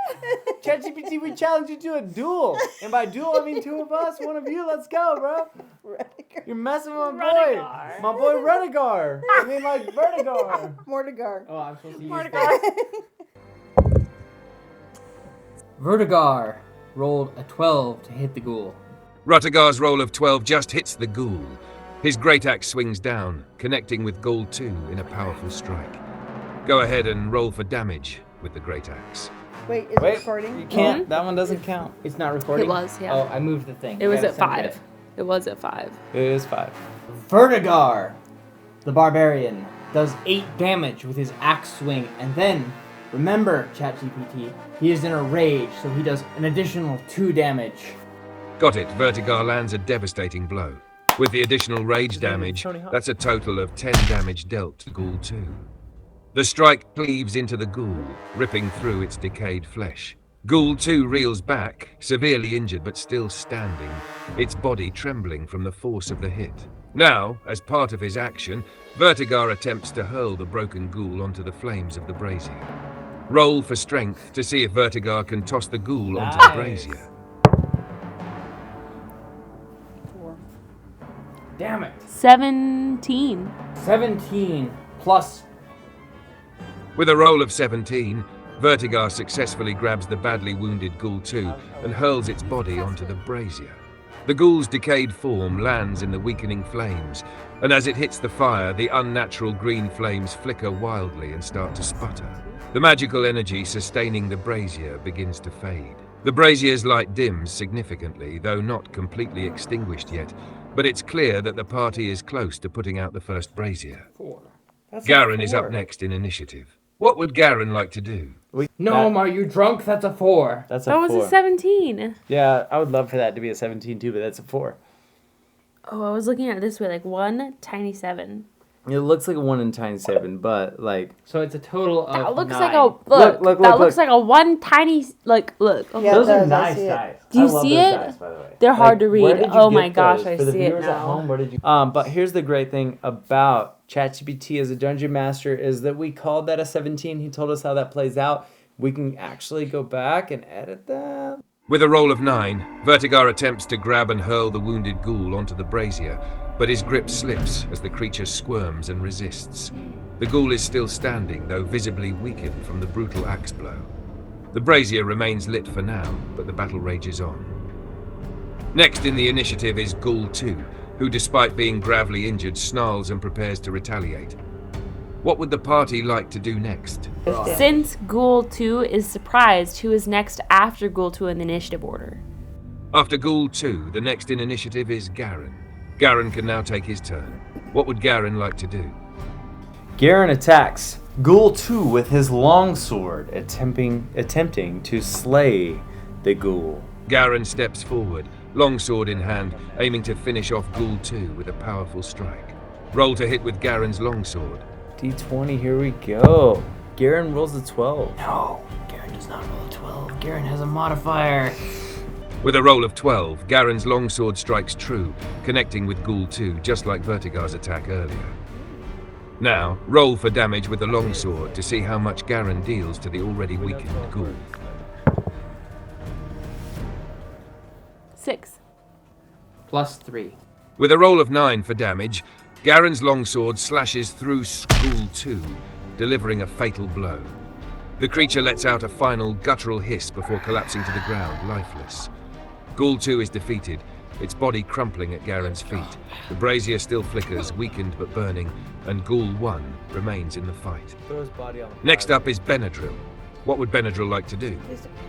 ChatGPT, we challenge you to a duel. And by duel, I mean 2 of us, 1 of you. Let's go, bro. You're messing with my boy. My boy Vertigar. I mean, like, Vertigar. Mordegar. Oh, I'm supposed to use Mordegar. Vertigar rolled a 12 to hit the ghoul. Vertigar's roll of 12 just hits the ghoul. His great axe swings down, connecting with Ghoul 2 in a powerful strike. Go ahead and roll for damage with the great axe. Wait, is it recording? You can't. That one doesn't count. It's not recording? It was, yeah. Oh, I moved the thing. It was I at gotta send 5. It was at 5. It is 5. Vertigar, the barbarian, does 8 damage with his axe swing, and then, remember, ChatGPT, he is in a rage, so he does an additional 2 damage. Got it. Vertigar lands a devastating blow. With the additional rage damage, that's a total of 10 damage dealt to Ghoul 2. The strike cleaves into the ghoul, ripping through its decayed flesh. Ghoul 2 reels back, severely injured but still standing, its body trembling from the force of the hit. Now, as part of his action, Vertigar attempts to hurl the broken ghoul onto the flames of the brazier. Roll for strength to see if Vertigar can toss the ghoul onto the brazier. Damn it. 17. 17 plus. With a roll of 17, Vertigar successfully grabs the badly wounded Ghoul 2 and hurls its body onto the brazier. The ghoul's decayed form lands in the weakening flames, and as it hits the fire, the unnatural green flames flicker wildly and start to sputter. The magical energy sustaining the brazier begins to fade. The brazier's light dims significantly, though not completely extinguished yet, but it's clear that the party is close to putting out the first brazier. Garen is up next in initiative. What would Garen like to do? No, are you drunk? That's a 4. That's a That 4. was a 17. Yeah, I would love for that to be a 17 too, but that's a 4. Oh, I was looking at it this way, like 1 tiny 7. It looks like a 1 in tiny 7, but like So it's a total of That looks 9. like a look. Look, that look. looks like a 1 tiny look. Okay. Yeah, those it are does, I nice see it. dice. Do you I love see those it? dice, by the way. They're hard to where read. did you Oh get my gosh, those? I For the see it viewers at home, now. where did you? But here's the great thing about ChatGPT as a dungeon master is that we called that a 17. He told us how that plays out. We can actually go back and edit that. With a roll of 9, Vertigar attempts to grab and hurl the wounded ghoul onto the brazier, but his grip slips as the creature squirms and resists. The ghoul is still standing, though visibly weakened from the brutal axe blow. The brazier remains lit for now, but the battle rages on. Next in the initiative is Ghoul 2, who despite being gravely injured snarls and prepares to retaliate. What would the party like to do next? Since Ghoul 2 is surprised, who is next after Ghoul 2 in the initiative order? After Ghoul 2, the next in initiative is Garen. Garen can now take his turn. What would Garen like to do? Garen attacks Ghoul 2 with his longsword, attempting to slay the ghoul. Garen steps forward, longsword in hand, aiming to finish off Ghoul 2 with a powerful strike. Roll to hit with Garen's longsword. D20, here we go. Garen rolls a 12. No, Garen does not roll a 12. Garen has a modifier. With a roll of 12, Garen's longsword strikes true, connecting with Ghoul 2, just like Vertigar's attack earlier. Now, roll for damage with the longsword to see how much Garen deals to the already weakened Ghoul. 6. Plus 3. With a roll of 9 for damage, Garen's longsword slashes through Ghoul 2, delivering a fatal blow. The creature lets out a final guttural hiss before collapsing to the ground, lifeless. Ghoul 2 is defeated, its body crumpling at Garen's feet. The brazier still flickers, weakened but burning, and Ghoul 1 remains in the fight. Throw his body on the Next fire. up is Benadryl. What would Benadryl like to do?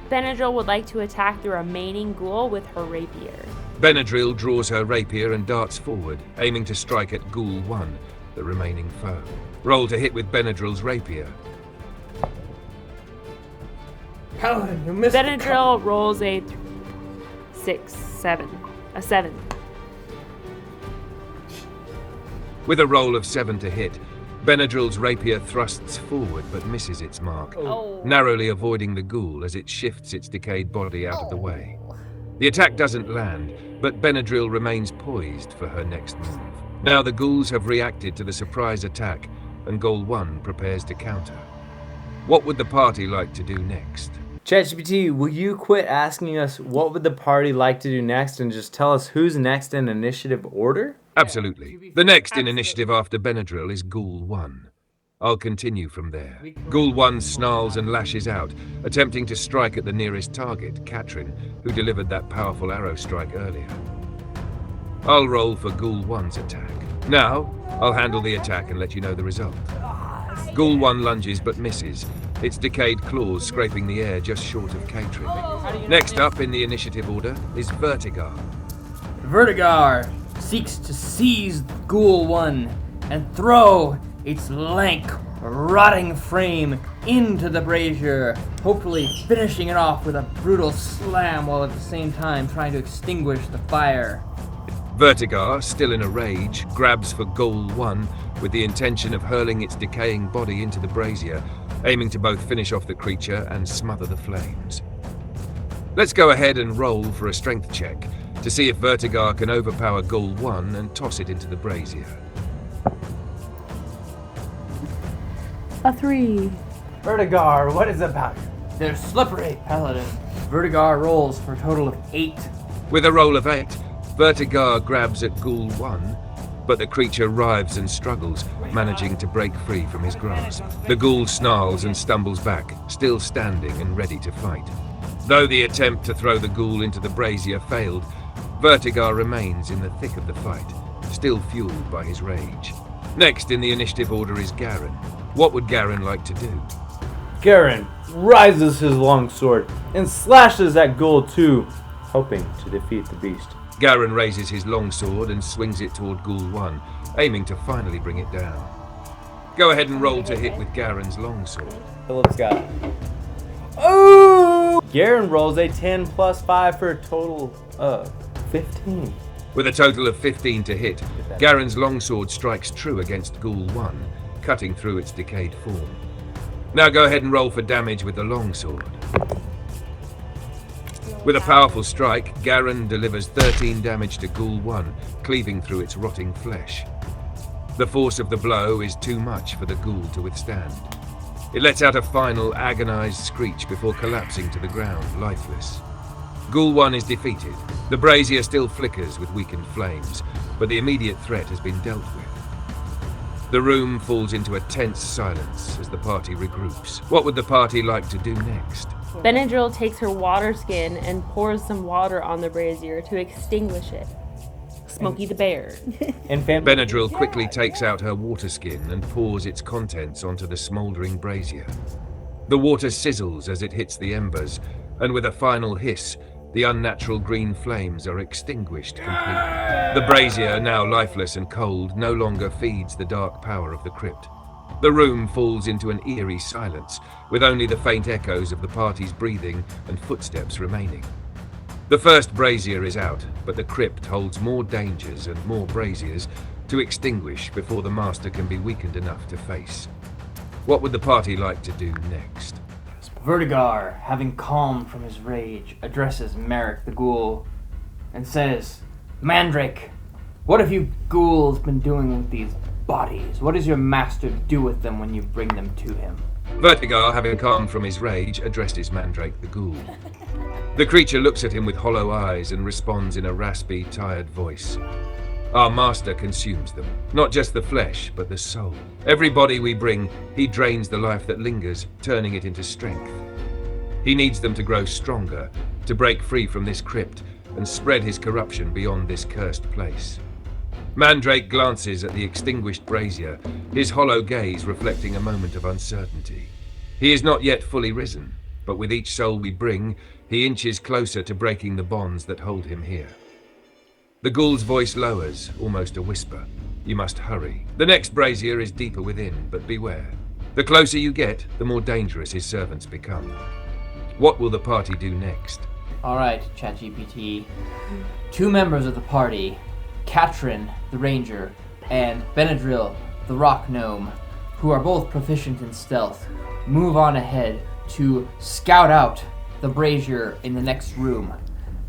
Benadryl would like to attack the remaining ghoul with her rapier. Benadryl draws her rapier and darts forward, aiming to strike at Ghoul 1, the remaining foe. Roll to hit with Benadryl's rapier. Paladin, you missed Benadryl rolls a 7. A 7. With a roll of 7 to hit, Benadryl's rapier thrusts forward but misses its mark, narrowly avoiding the ghoul as it shifts its decayed body out of the way. The attack doesn't land, but Benadryl remains poised for her next move. Now the ghouls have reacted to the surprise attack, and Ghoul 1 prepares to counter. What would the party like to do next? ChatGPT, will you quit asking us what would the party like to do next and just tell us who's next in initiative order? Absolutely. The next in initiative after Benadryl is Ghoul 1. I'll continue from there. Ghoul 1 snarls and lashes out, attempting to strike at the nearest target, Katrin, who delivered that powerful arrow strike earlier. I'll roll for Ghoul 1's attack. Now, I'll handle the attack and let you know the result. Ghoul 1 lunges but misses, its decayed claws scraping the air just short of Katrin. Next up in the initiative order is Vertigar. Vertigar seeks to seize Ghoul 1 and throw its lank, rotting frame into the brazier, hopefully finishing it off with a brutal slam while at the same time trying to extinguish the fire. Vertigar, still in a rage, grabs for Ghoul 1 with the intention of hurling its decaying body into the brazier, aiming to both finish off the creature and smother the flames. Let's go ahead and roll for a strength check to see if Vertigar can overpower Ghoul 1 and toss it into the brazier. A 3. Vertigar, what is about? They're slippery, Paladin. Vertigar rolls for a total of 8. With a roll of 8, Vertigar grabs at Ghoul 1, but the creature writhes and struggles, managing to break free from his grasp. The ghoul snarls and stumbles back, still standing and ready to fight. Though the attempt to throw the ghoul into the brazier failed, Vertigar remains in the thick of the fight, still fueled by his rage. Next in the initiative order is Garen. What would Garen like to do? Garen rises his longsword and slashes at Ghoul 2, hoping to defeat the beast. Garen raises his longsword and swings it toward Ghoul 1, aiming to finally bring it down. Go ahead and roll to hit with Garen's longsword. Philip's got. Oh! Garen rolls a 10 plus 5 for a total of 15. With a total of 15 to hit, Garen's longsword strikes true against Ghoul 1, cutting through its decayed form. Now go ahead and roll for damage with the longsword. With a powerful strike, Garen delivers 13 damage to Ghoul 1, cleaving through its rotting flesh. The force of the blow is too much for the ghoul to withstand. It lets out a final agonized screech before collapsing to the ground, lifeless. Ghoul 1 is defeated. The brazier still flickers with weakened flames, but the immediate threat has been dealt with. The room falls into a tense silence as the party regroups. What would the party like to do next? Benadryl takes her water skin and pours some water on the brazier to extinguish it. Smokey the Bear. Benadryl quickly takes out her water skin and pours its contents onto the smouldering brazier. The water sizzles as it hits the embers, and with a final hiss, the unnatural green flames are extinguished completely. The brazier, now lifeless and cold, no longer feeds the dark power of the crypt. The room falls into an eerie silence, with only the faint echoes of the party's breathing and footsteps remaining. The first brazier is out, but the crypt holds more dangers and more braziers to extinguish before the master can be weakened enough to face. What would the party like to do next? Vertigar, having calmed from his rage, addresses Merrick the ghoul and says, Mandrake, what have you ghouls been doing with these bodies? What does your master do with them when you bring them to him? Vertigar, having calmed from his rage, addresses Mandrake the ghoul. The creature looks at him with hollow eyes and responds in a raspy, tired voice. Our master consumes them, not just the flesh, but the soul. Every body we bring, he drains the life that lingers, turning it into strength. He needs them to grow stronger, to break free from this crypt, and spread his corruption beyond this cursed place. Mandrake glances at the extinguished brazier, his hollow gaze reflecting a moment of uncertainty. He is not yet fully risen, but with each soul we bring, he inches closer to breaking the bonds that hold him here. The ghoul's voice lowers, almost a whisper. You must hurry. The next brazier is deeper within, but beware. The closer you get, the more dangerous his servants become. What will the party do next? Alright, ChatGPT. 2 members of the party, Katrin, the ranger, and Benadryl, the rock gnome, who are both proficient in stealth, move on ahead to scout out the brazier in the next room.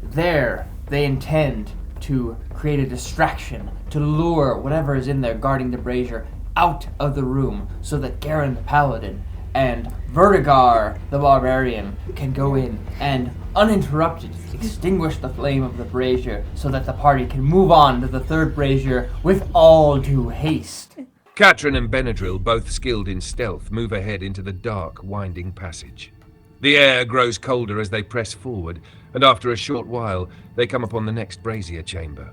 There, they intend to create a distraction, to lure whatever is in there guarding the brazier out of the room so that Garen the paladin and Vertigar the barbarian can go in and uninterrupted extinguish the flame of the brazier so that the party can move on to the third brazier with all due haste. Katrin and Benadryl, both skilled in stealth, move ahead into the dark, winding passage. The air grows colder as they press forward, and after a short while, they come upon the next brazier chamber.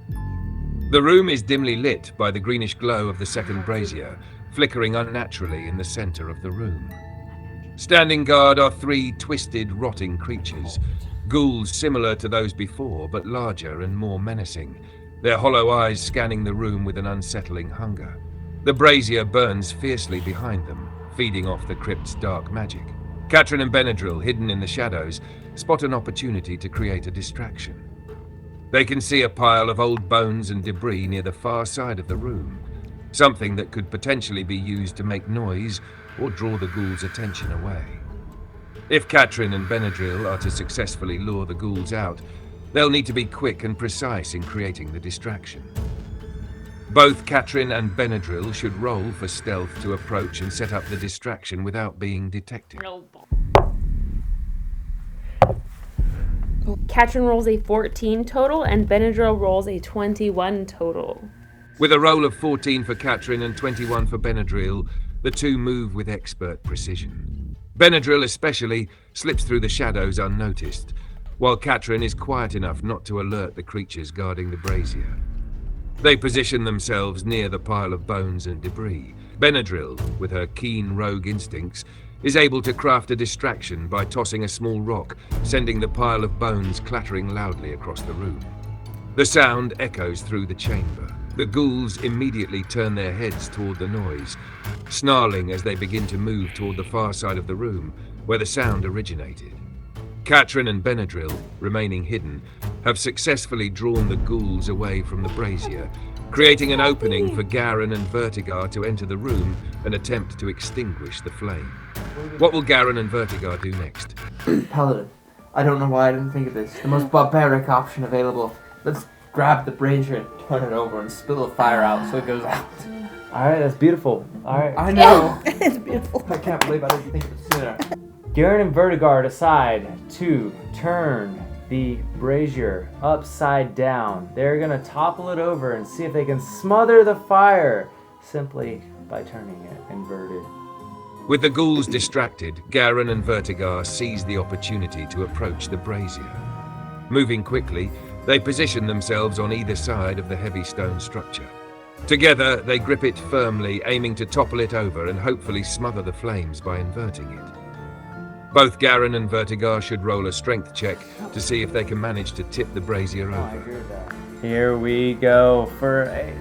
The room is dimly lit by the greenish glow of the second brazier, flickering unnaturally in the center of the room. Standing guard are 3 twisted, rotting creatures, ghouls similar to those before, but larger and more menacing, their hollow eyes scanning the room with an unsettling hunger. The brazier burns fiercely behind them, feeding off the crypt's dark magic. Katrin and Benadryl, hidden in the shadows, spot an opportunity to create a distraction. They can see a pile of old bones and debris near the far side of the room, something that could potentially be used to make noise or draw the ghouls' attention away. If Katrin and Benadryl are to successfully lure the ghouls out, they'll need to be quick and precise in creating the distraction. Both Katrin and Benadryl should roll for stealth to approach and set up the distraction without being detected. Katrin rolls a 14 total, and Benadryl rolls a 21 total. With a roll of 14 for Katrin and 21 for Benadryl, the two move with expert precision. Benadryl especially slips through the shadows unnoticed, while Katrin is quiet enough not to alert the creatures guarding the brazier. They position themselves near the pile of bones and debris. Benadryl, with her keen rogue instincts, is able to craft a distraction by tossing a small rock, sending the pile of bones clattering loudly across the room. The sound echoes through the chamber. The ghouls immediately turn their heads toward the noise, snarling as they begin to move toward the far side of the room, where the sound originated. Katrin and Benadryl, remaining hidden, have successfully drawn the ghouls away from the brazier, creating an opening for Garen and Vertigar to enter the room and attempt to extinguish the flame. What will Garen and Vertigar do next? Paladin, I don't know why I didn't think of this. The most barbaric option available. Let's grab the brazier, turn it over, and spill the fire out so it goes out. Alright, that's beautiful. Alright. I know. It's beautiful. I can't believe I didn't think of it sooner. Garen and Vertigar decide to turn the brazier upside down. They're gonna topple it over and see if they can smother the fire simply by turning it inverted. With the ghouls distracted, Garen and Vertigar seize the opportunity to approach the brazier. Moving quickly, they position themselves on either side of the heavy stone structure. Together, they grip it firmly, aiming to topple it over and hopefully smother the flames by inverting it. Both Garen and Vertigar should roll a strength check to see if they can manage to tip the brazier over. Here we go for a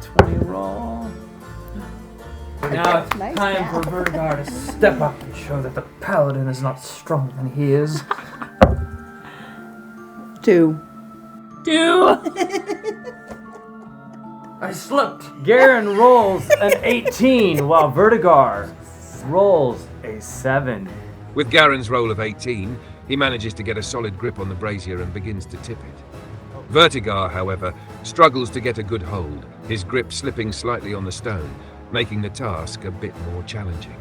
20 roll. Now it's Nice time math. for Vertigar to step up and show that the paladin is not stronger than he is. 2. 2. I slipped. Garen rolls an 18 while Vertigar rolls a 7. With Garen's roll of 18, he manages to get a solid grip on the brazier and begins to tip it. Vertigar, however, struggles to get a good hold, his grip slipping slightly on the stone, making the task a bit more challenging.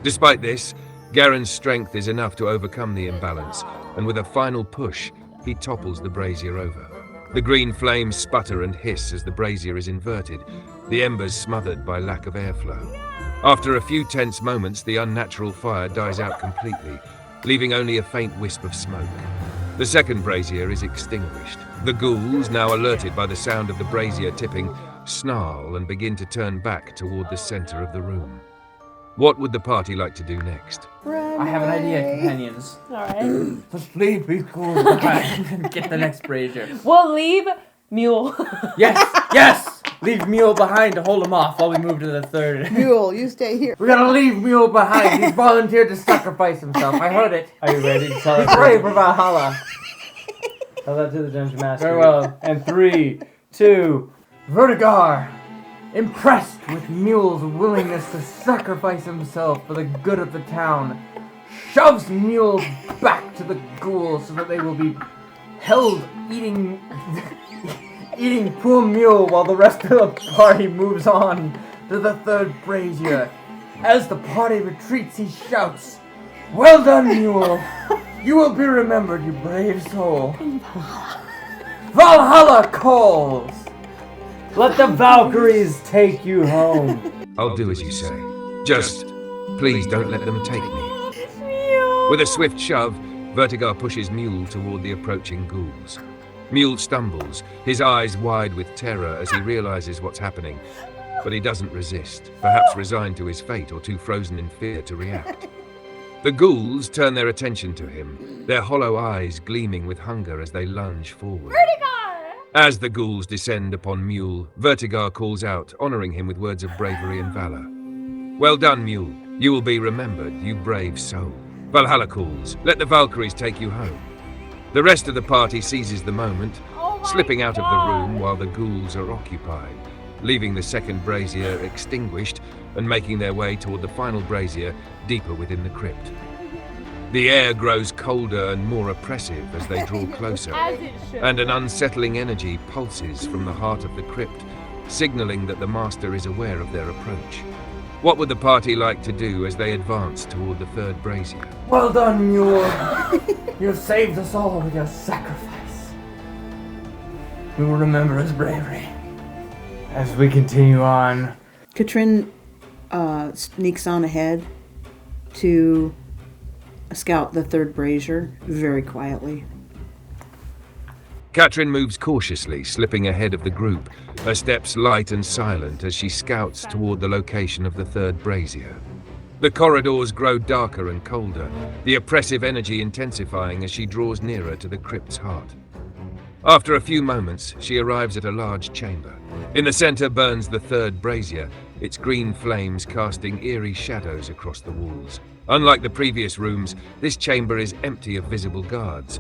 Despite this, Garen's strength is enough to overcome the imbalance, and with a final push, he topples the brazier over. The green flames sputter and hiss as the brazier is inverted, the embers smothered by lack of airflow. After a few tense moments, the unnatural fire dies out completely, leaving only a faint wisp of smoke. The second brazier is extinguished. The ghouls, now alerted by the sound of the brazier tipping, snarl and begin to turn back toward the center of the room. What would the party like to do next? I have an idea, companions. Alright. Let's leave these ghouls behind and get the next brazier. We'll leave Mule. Yes! Leave Mule behind to hold him off while we move to the third. Mule, you stay here. We're gonna leave Mule behind. He's volunteered to sacrifice himself. I heard it. Are you ready to tell He's us? brave for Valhalla. Tell that to the Dungeon Master. Very well. And 3, 2. Vertigar, impressed with Mule's willingness to sacrifice himself for the good of the town, shoves Mule back to the ghouls so that they will be held eating poor Mule while the rest of the party moves on to the third brazier. As the party retreats, he shouts, "Well done, Mule! You will be remembered, you brave soul. Valhalla calls!" Let the Valkyries take you home. I'll do as you say. Just, please don't let them take me. With a swift shove, Vertigar pushes Mule toward the approaching ghouls. Mule stumbles, his eyes wide with terror as he realizes what's happening, but he doesn't resist, perhaps resigned to his fate or too frozen in fear to react. The ghouls turn their attention to him, their hollow eyes gleaming with hunger as they lunge forward. Vertigar! As the ghouls descend upon Mule, Vertigar calls out, honoring him with words of bravery and valor. Well done, Mule. You will be remembered, you brave soul. Valhalla calls, let the Valkyries take you home. The rest of the party seizes the moment, slipping out of the room while the ghouls are occupied, leaving the second brazier extinguished and making their way toward the final brazier deeper within the crypt. The air grows colder and more oppressive as they draw closer, As it should. and an unsettling energy pulses from the heart of the crypt, signaling that the master is aware of their approach. What would the party like to do as they advance toward the third brazier? Well done, Mule. You've saved us all with your sacrifice. We will remember his bravery. As we continue on, Katrin sneaks on ahead to scout the third brazier very quietly. Katrin moves cautiously, slipping ahead of the group, her steps light and silent as she scouts toward the location of the third brazier. The corridors grow darker and colder, the oppressive energy intensifying as she draws nearer to the crypt's heart. After a few moments, she arrives at a large chamber. In the center burns the third brazier, its green flames casting eerie shadows across the walls. Unlike the previous rooms, this chamber is empty of visible guards,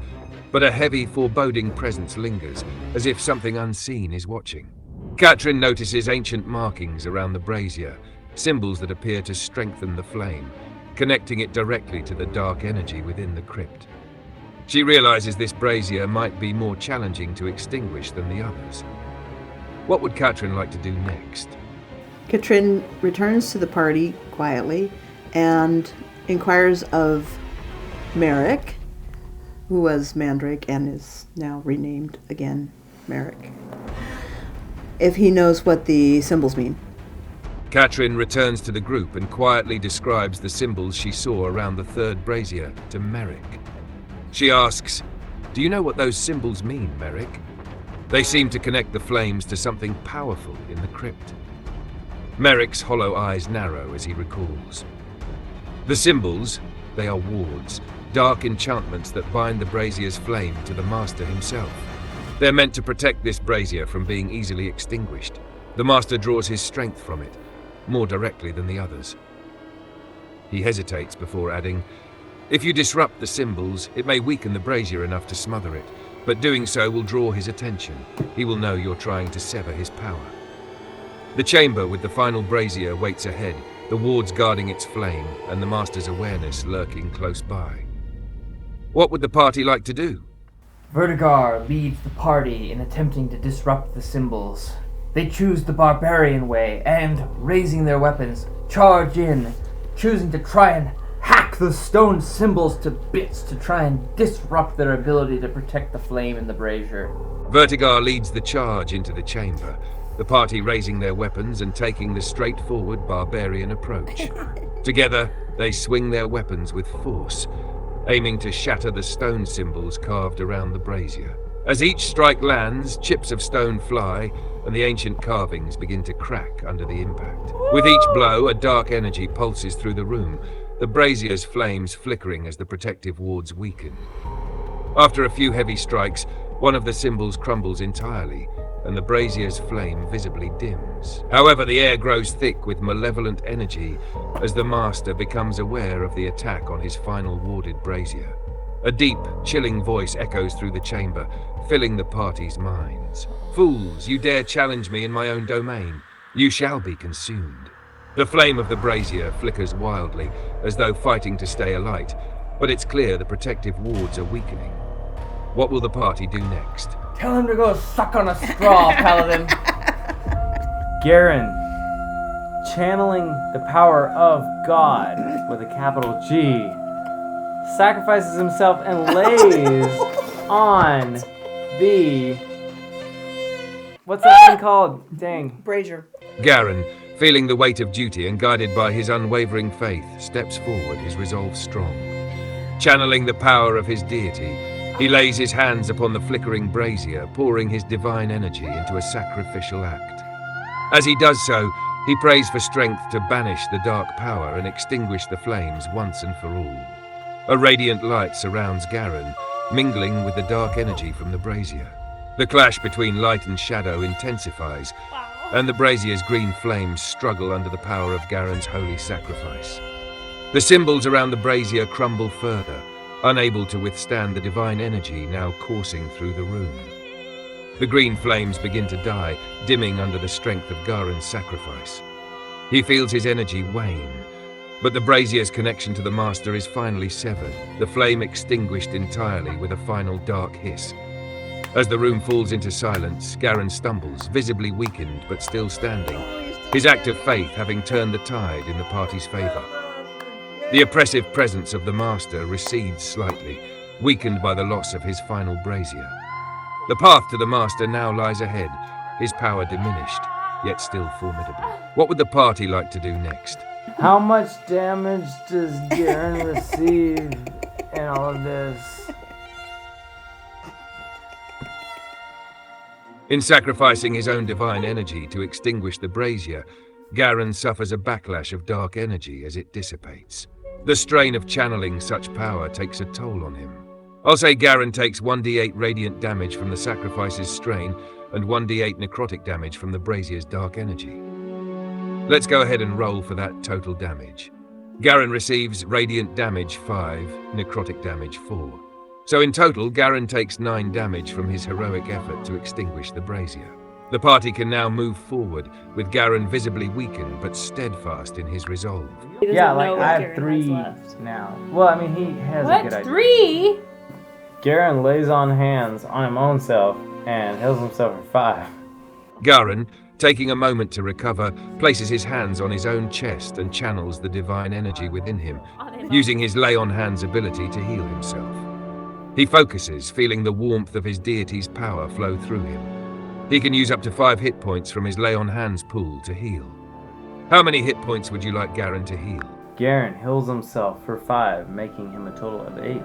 but a heavy, foreboding presence lingers, as if something unseen is watching. Katrin notices ancient markings around the brazier, symbols that appear to strengthen the flame, connecting it directly to the dark energy within the crypt. She realizes this brazier might be more challenging to extinguish than the others. What would Katrin like to do next? Katrin returns to the party quietly and inquires of Merrick, who was Mandrake and is now renamed again Merrick, if he knows what the symbols mean. Katrin returns to the group and quietly describes the symbols she saw around the third brazier to Merrick. She asks, "Do you know what those symbols mean, Merrick?" They seem to connect the flames to something powerful in the crypt. Merrick's hollow eyes narrow as he recalls. The symbols, they are wards, dark enchantments that bind the brazier's flame to the master himself. They're meant to protect this brazier from being easily extinguished. The master draws his strength from it, more directly than the others. He hesitates before adding, "If you disrupt the symbols, it may weaken the brazier enough to smother it, but doing so will draw his attention. He will know you're trying to sever his power." The chamber with the final brazier waits ahead, the wards guarding its flame and the master's awareness lurking close by. What would the party like to do? Vertigar leads the party in attempting to disrupt the symbols. They choose the barbarian way and, raising their weapons, charge in, choosing to try and hack the stone symbols to bits to try and disrupt their ability to protect the flame in the brazier. Vertigar leads the charge into the chamber, the party raising their weapons and taking the straightforward barbarian approach. Together, they swing their weapons with force, aiming to shatter the stone symbols carved around the brazier. As each strike lands, chips of stone fly, and the ancient carvings begin to crack under the impact. With each blow, a dark energy pulses through the room, the brazier's flames flickering as the protective wards weaken. After a few heavy strikes, one of the symbols crumbles entirely, and the brazier's flame visibly dims. However, the air grows thick with malevolent energy as the master becomes aware of the attack on his final warded brazier. A deep, chilling voice echoes through the chamber, filling the party's minds. "Fools, you dare challenge me in my own domain. You shall be consumed." The flame of the brazier flickers wildly, as though fighting to stay alight, but it's clear the protective wards are weakening. What will the party do next? Tell him to go suck on a straw, Paladin. Garen, channeling the power of God with a capital G, sacrifices himself and lays on the... What's that thing called? Dang. Brazier. Garen, feeling the weight of duty and guided by his unwavering faith, steps forward, his resolve strong. Channeling the power of his deity, he lays his hands upon the flickering brazier, pouring his divine energy into a sacrificial act. As he does so, he prays for strength to banish the dark power and extinguish the flames once and for all. A radiant light surrounds Garen, mingling with the dark energy from the brazier. The clash between light and shadow intensifies, and the brazier's green flames struggle under the power of Garen's holy sacrifice. The symbols around the brazier crumble further, unable to withstand the divine energy now coursing through the room. The green flames begin to die, dimming under the strength of Garen's sacrifice. He feels his energy wane, but the brazier's connection to the master is finally severed, the flame extinguished entirely with a final dark hiss. As the room falls into silence, Garen stumbles, visibly weakened but still standing, his act of faith having turned the tide in the party's favor. The oppressive presence of the master recedes slightly, weakened by the loss of his final brazier. The path to the master now lies ahead, his power diminished, yet still formidable. What would the party like to do next? How much damage does Garen receive in all of this? In sacrificing his own divine energy to extinguish the brazier, Garen suffers a backlash of dark energy as it dissipates. The strain of channeling such power takes a toll on him. I'll say Garen takes 1d8 radiant damage from the sacrifice's strain and 1d8 necrotic damage from the brazier's dark energy. Let's go ahead and roll for that total damage. Garen receives radiant damage 5, necrotic damage 4. So in total, Garen takes 9 damage from his heroic effort to extinguish the brazier. The party can now move forward, with Garen visibly weakened but steadfast in his resolve. He doesn't Yeah, know like what I have Garen 3 has left. now. Well, I mean, he has a good What? idea. 3? Garen lays on hands on his own self and heals himself for 5. Garen, taking a moment to recover, places his hands on his own chest and channels the divine energy within him, using his lay on hands ability to heal himself. He focuses, feeling the warmth of his deity's power flow through him. He can use up to 5 hit points from his lay on hands pool to heal. How many hit points would you like Garen to heal? Garen heals himself for 5, making him a total of 8.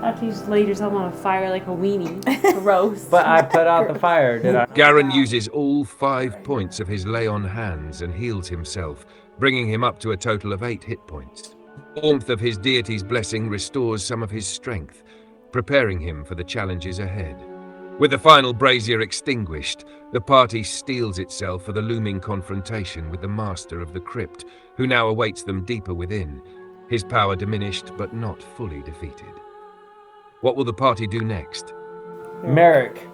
After you just laid yourself on a fire like a weenie. Gross. But I put out the fire, did I? Garen uses all 5 points of his lay on hands and heals himself, bringing him up to a total of 8 hit points. The warmth of his deity's blessing restores some of his strength, preparing him for the challenges ahead. With the final brazier extinguished, the party steels itself for the looming confrontation with the master of the crypt, who now awaits them deeper within, his power diminished but not fully defeated. What will the party do next? Merrick,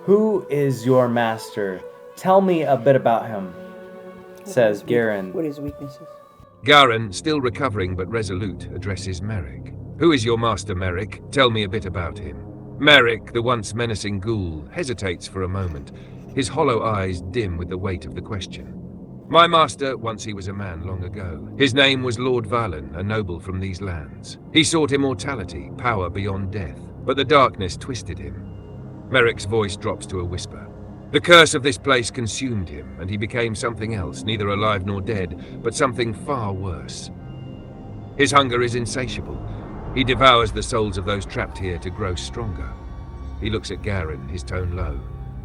who is your master? Tell me a bit about him, says Garen. What are his weaknesses? Garen, still recovering but resolute, addresses Merrick. Who is your master, Merrick? Tell me a bit about him. Merrick, the once menacing ghoul, hesitates for a moment, his hollow eyes dim with the weight of the question. My master, once he was a man long ago. His name was Lord Valon, a noble from these lands. He sought immortality, power beyond death, but the darkness twisted him. Merrick's voice drops to a whisper. The curse of this place consumed him, and he became something else, neither alive nor dead, but something far worse. His hunger is insatiable. He devours the souls of those trapped here to grow stronger. He looks at Garen, his tone low.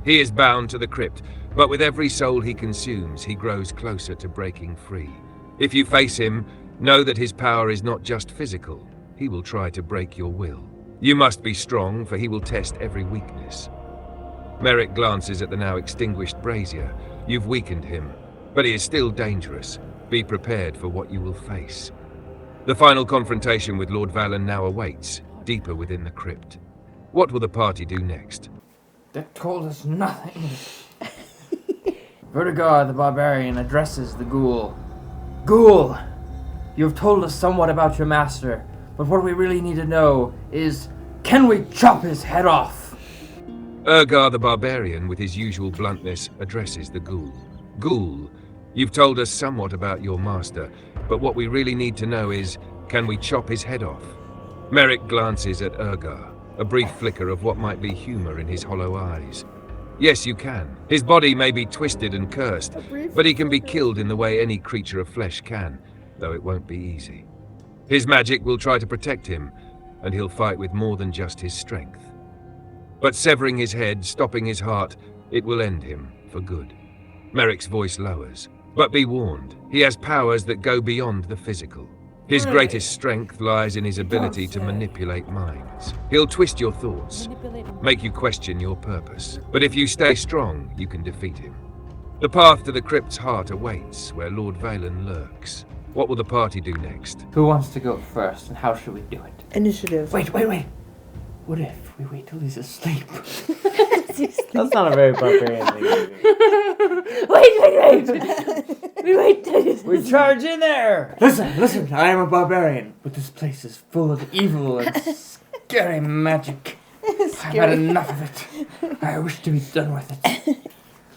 He is bound to the crypt, but with every soul he consumes, he grows closer to breaking free. If you face him, know that his power is not just physical. He will try to break your will. You must be strong, for he will test every weakness. Merrick glances at the now extinguished brazier. You've weakened him, but he is still dangerous. Be prepared for what you will face. The final confrontation with Lord Valon now awaits, deeper within the crypt. What will the party do next? They told us nothing. Vertigar the barbarian addresses the ghoul. Ghoul, you have told us somewhat about your master, but what we really need to know is, can we chop his head off? Vertigar the barbarian, with his usual bluntness, addresses the ghoul. Ghoul, you've told us somewhat about your master, but what we really need to know is, can we chop his head off? Merrick glances at Vertigar, a brief flicker of what might be humor in his hollow eyes. Yes, you can. His body may be twisted and cursed, but he can be killed in the way any creature of flesh can, though it won't be easy. His magic will try to protect him, and he'll fight with more than just his strength. But severing his head, stopping his heart, it will end him for good. Merrick's voice lowers. But be warned, he has powers that go beyond the physical. His greatest strength lies in his ability to manipulate minds. He'll twist your thoughts, make you question your purpose. But if you stay strong, you can defeat him. The path to the crypt's heart awaits, where Lord Valon lurks. What will the party do next? Who wants to go first, and how should we do it? Initiative. Wait. What if we wait till he's asleep? That's not a very barbarian thing to do. Wait. We wait till he's We charge in there! Listen, I am a barbarian, but this place is full of evil and scary magic. I've had enough of it. I wish to be done with it.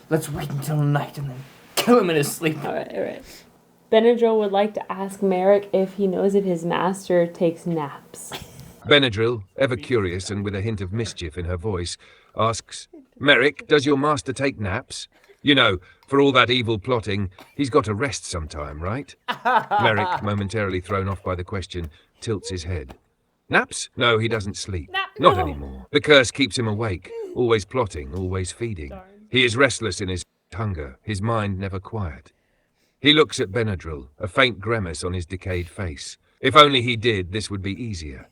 Let's wait until night and then kill him in his sleep. All right. Benadryl would like to ask Merrick if he knows if his master takes naps. Benadryl, ever curious and with a hint of mischief in her voice, asks, Merrick, does your master take naps? You know, for all that evil plotting, he's got to rest sometime, right? Merrick, momentarily thrown off by the question, tilts his head. Naps? No, he doesn't sleep. Not anymore. The curse keeps him awake, always plotting, always feeding. He is restless in his hunger, his mind never quiet. He looks at Benadryl, a faint grimace on his decayed face. If only he did, this would be easier.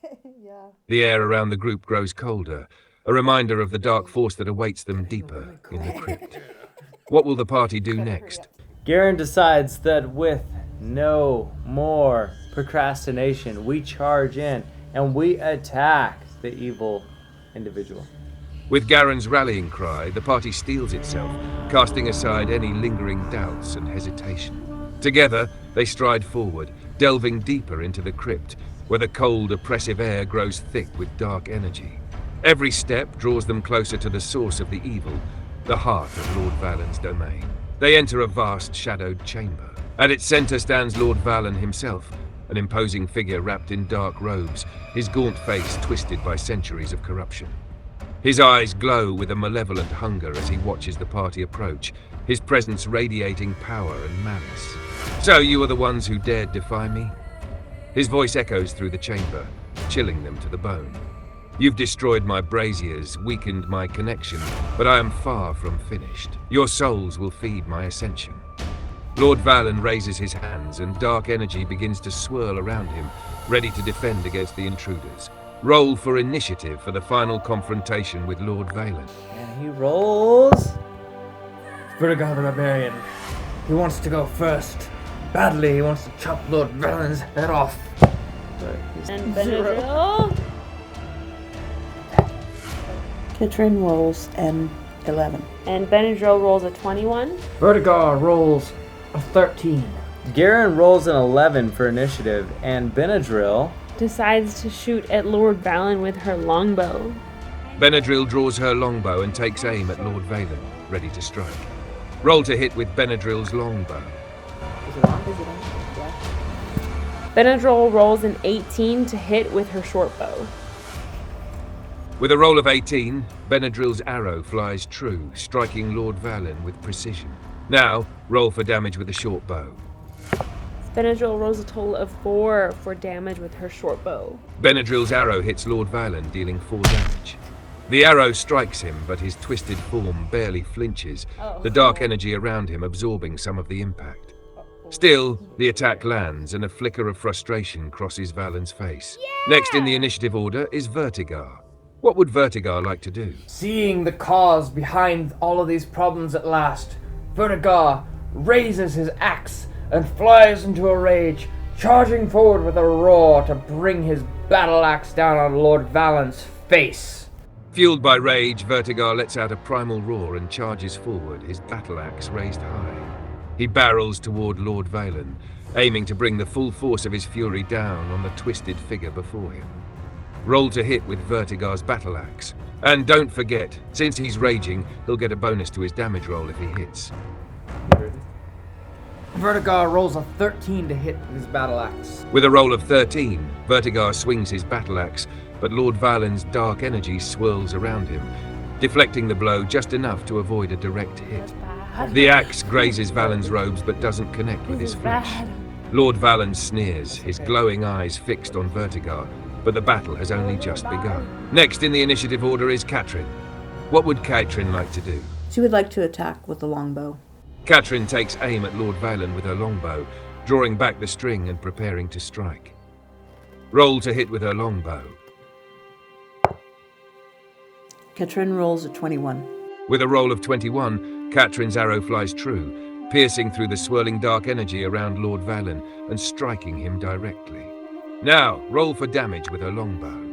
The air around the group grows colder, a reminder of the dark force that awaits them deeper in the crypt. What will the party do next? Garen decides that with no more procrastination, we charge in and we attack the evil individual. With Garen's rallying cry, the party steels itself, casting aside any lingering doubts and hesitation. Together, they stride forward, delving deeper into the crypt, where the cold, oppressive air grows thick with dark energy. Every step draws them closer to the source of the evil, the heart of Lord Valon's domain. They enter a vast, shadowed chamber. At its center stands Lord Valon himself, an imposing figure wrapped in dark robes, his gaunt face twisted by centuries of corruption. His eyes glow with a malevolent hunger as he watches the party approach, his presence radiating power and malice. So you are the ones who dared defy me? His voice echoes through the chamber, chilling them to the bone. You've destroyed my braziers, weakened my connection, but I am far from finished. Your souls will feed my ascension. Lord Valon raises his hands, and dark energy begins to swirl around him, ready to defend against the intruders. Roll for initiative for the final confrontation with Lord Valon. And he rolls. Vertigar the Barbarian. He wants to go first. Badly, he wants to chop Lord Valon's head off. And Benadryl. Kitrin rolls an 11. And Benadryl rolls a 21. Vertigar rolls a 13. Garen rolls an 11 for initiative, and Benadryl Decides to shoot at Lord Valon with her longbow. Benadryl draws her longbow and takes aim at Lord Valon, ready to strike. Roll to hit with Benadryl's longbow. Benadryl rolls an 18 to hit with her short bow. With a roll of 18, Benadryl's arrow flies true, striking Lord Valon with precision. Now, roll for damage with a short bow. Benadryl rolls a total of 4 for damage with her short bow. Benadryl's arrow hits Lord Valon, dealing 4 damage. The arrow strikes him, but his twisted form barely flinches, the dark energy around him absorbing some of the impact. Still, the attack lands, and a flicker of frustration crosses Valon's face. Next in the initiative order is Vertigar. What would Vertigar like to do? Seeing the cause behind all of these problems at last, Vertigar raises his axe and flies into a rage, charging forward with a roar to bring his battle axe down on Lord Valon's face. Fueled by rage, Vertigar lets out a primal roar and charges forward, his battle axe raised high. He barrels toward Lord Valon, aiming to bring the full force of his fury down on the twisted figure before him. Roll to hit with Vertigar's battle axe. And don't forget, since he's raging, he'll get a bonus to his damage roll if he hits. Vertigar rolls a 13 to hit with his battle axe. With a roll of 13, Vertigar swings his battle axe, but Lord Valon's dark energy swirls around him. deflecting the blow just enough to avoid a direct hit. Bad. The axe grazes Valon's robes but doesn't connect with his This is flesh. bad. Lord Valon sneers, his glowing eyes fixed on Vertigar, but the battle has only just begun. Next in the initiative order is Katrin. What would Katrin like to do? She would like to attack with the longbow. Katrin takes aim at Lord Valon with her longbow, drawing back the string and preparing to strike. Roll to hit with her longbow. Katrin rolls a 21. With a roll of 21, Katrin's arrow flies true, piercing through the swirling dark energy around Lord Valon and striking him directly. Now, roll for damage with her longbow.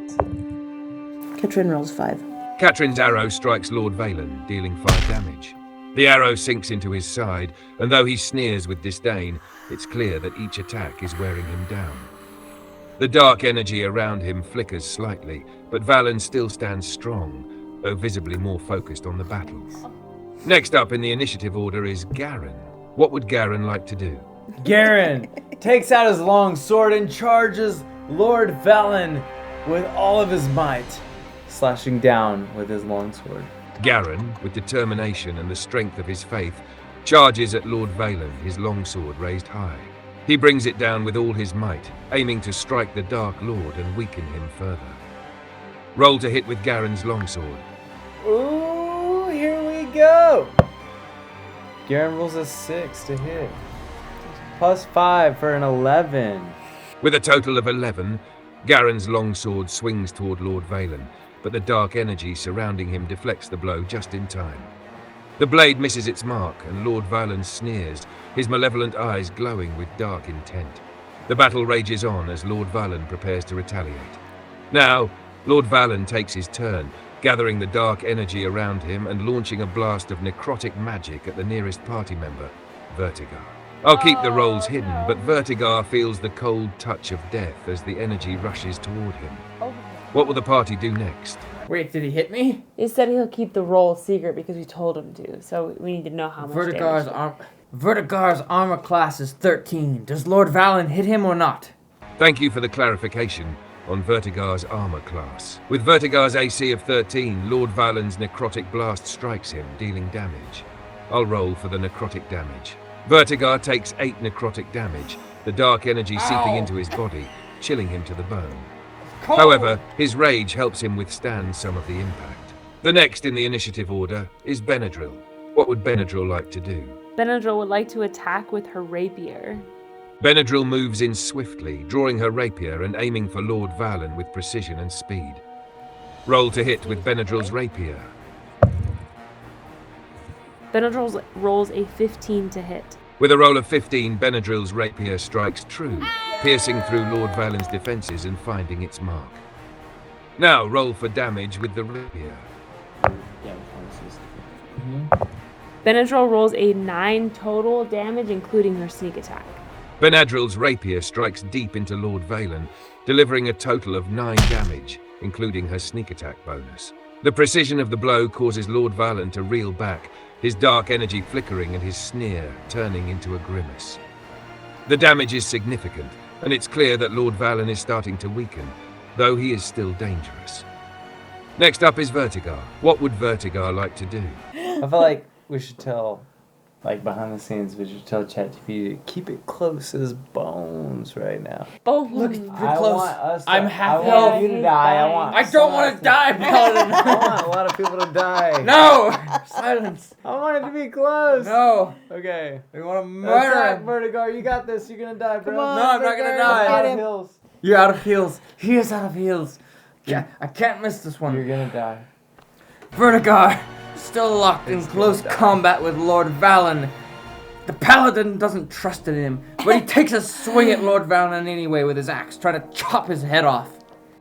Katrin rolls 5. Katrin's arrow strikes Lord Valon, dealing 5 damage. The arrow sinks into his side, and though he sneers with disdain, it's clear that each attack is wearing him down. The dark energy around him flickers slightly, but Valon still stands strong, though visibly more focused on the battle. Next up in the initiative order is Garen. What would Garen like to do? Garen takes out his long sword and charges Lord Valon with all of his might, slashing down with his long sword. Garen, with determination and the strength of his faith, charges at Lord Valon, his longsword raised high. He brings it down with all his might, aiming to strike the Dark Lord and weaken him further. Roll to hit with Garen's longsword. Ooh, here we go! Garen rolls a 6 to hit. Plus 5 for an 11. With a total of 11, Garen's longsword swings toward Lord Valon, but the dark energy surrounding him deflects the blow just in time. The blade misses its mark, and Lord Valon sneers, his malevolent eyes glowing with dark intent. The battle rages on as Lord Valon prepares to retaliate. Now, Lord Valon takes his turn, gathering the dark energy around him and launching a blast of necrotic magic at the nearest party member, Vertigar. I'll keep the rolls hidden, but Vertigar feels the cold touch of death as the energy rushes toward him. What will the party do next? Wait, did he hit me? He said he'll keep the roll secret because we told him to, so we need to know how much Vertigar's armor class is 13. Does Lord Valon hit him or not? Thank you for the clarification on Vertigar's armor class. With Vertigar's AC of 13, Lord Valon's necrotic blast strikes him, dealing damage. I'll roll for the necrotic damage. Vertigar takes 8 necrotic damage, the dark energy seeping into his body, chilling him to the bone. However, his rage helps him withstand some of the impact. The next in the initiative order is Benadryl. What would Benadryl like to do? Benadryl would like to attack with her rapier. Benadryl moves in swiftly, drawing her rapier and aiming for Lord Valon with precision and speed. Roll to hit with Benadryl's rapier. Benadryl rolls a 15 to hit. With a roll of 15, Benadryl's rapier strikes true, piercing through Lord Valon's defenses and finding its mark. Now roll for damage with the rapier. Benadryl rolls a 9 total damage, including her sneak attack. Benadryl's rapier strikes deep into Lord Valon, delivering a total of 9 damage, including her sneak attack bonus. The precision of the blow causes Lord Valon to reel back, his dark energy flickering and his sneer turning into a grimace. The damage is significant, and it's clear that Lord Valon is starting to weaken, though he is still dangerous. Next up is Vertigar. What would Vertigar like to do? I feel like we should tell, like behind the scenes, we should tell ChatGPT to keep it close as bones right now. Boom! Look, I you're close. want us to, I'm half I want health. you to die. I don't want to die, Paladin. I want a lot of people to die. No! Silence. I want it to be close. No. Okay. We want to Attack, murder. Vertigar. You got this. You're gonna die, bro. Come on, No, I'm not gonna Vertigar, die. get Out of him. hills. You're out of heals. He is out of heals. Yeah, I can't miss this one. You're gonna die. Vertigar, still locked in close combat with Lord Valon. The Paladin doesn't trust in him, but he takes a swing at Lord Valon anyway with his axe, trying to chop his head off.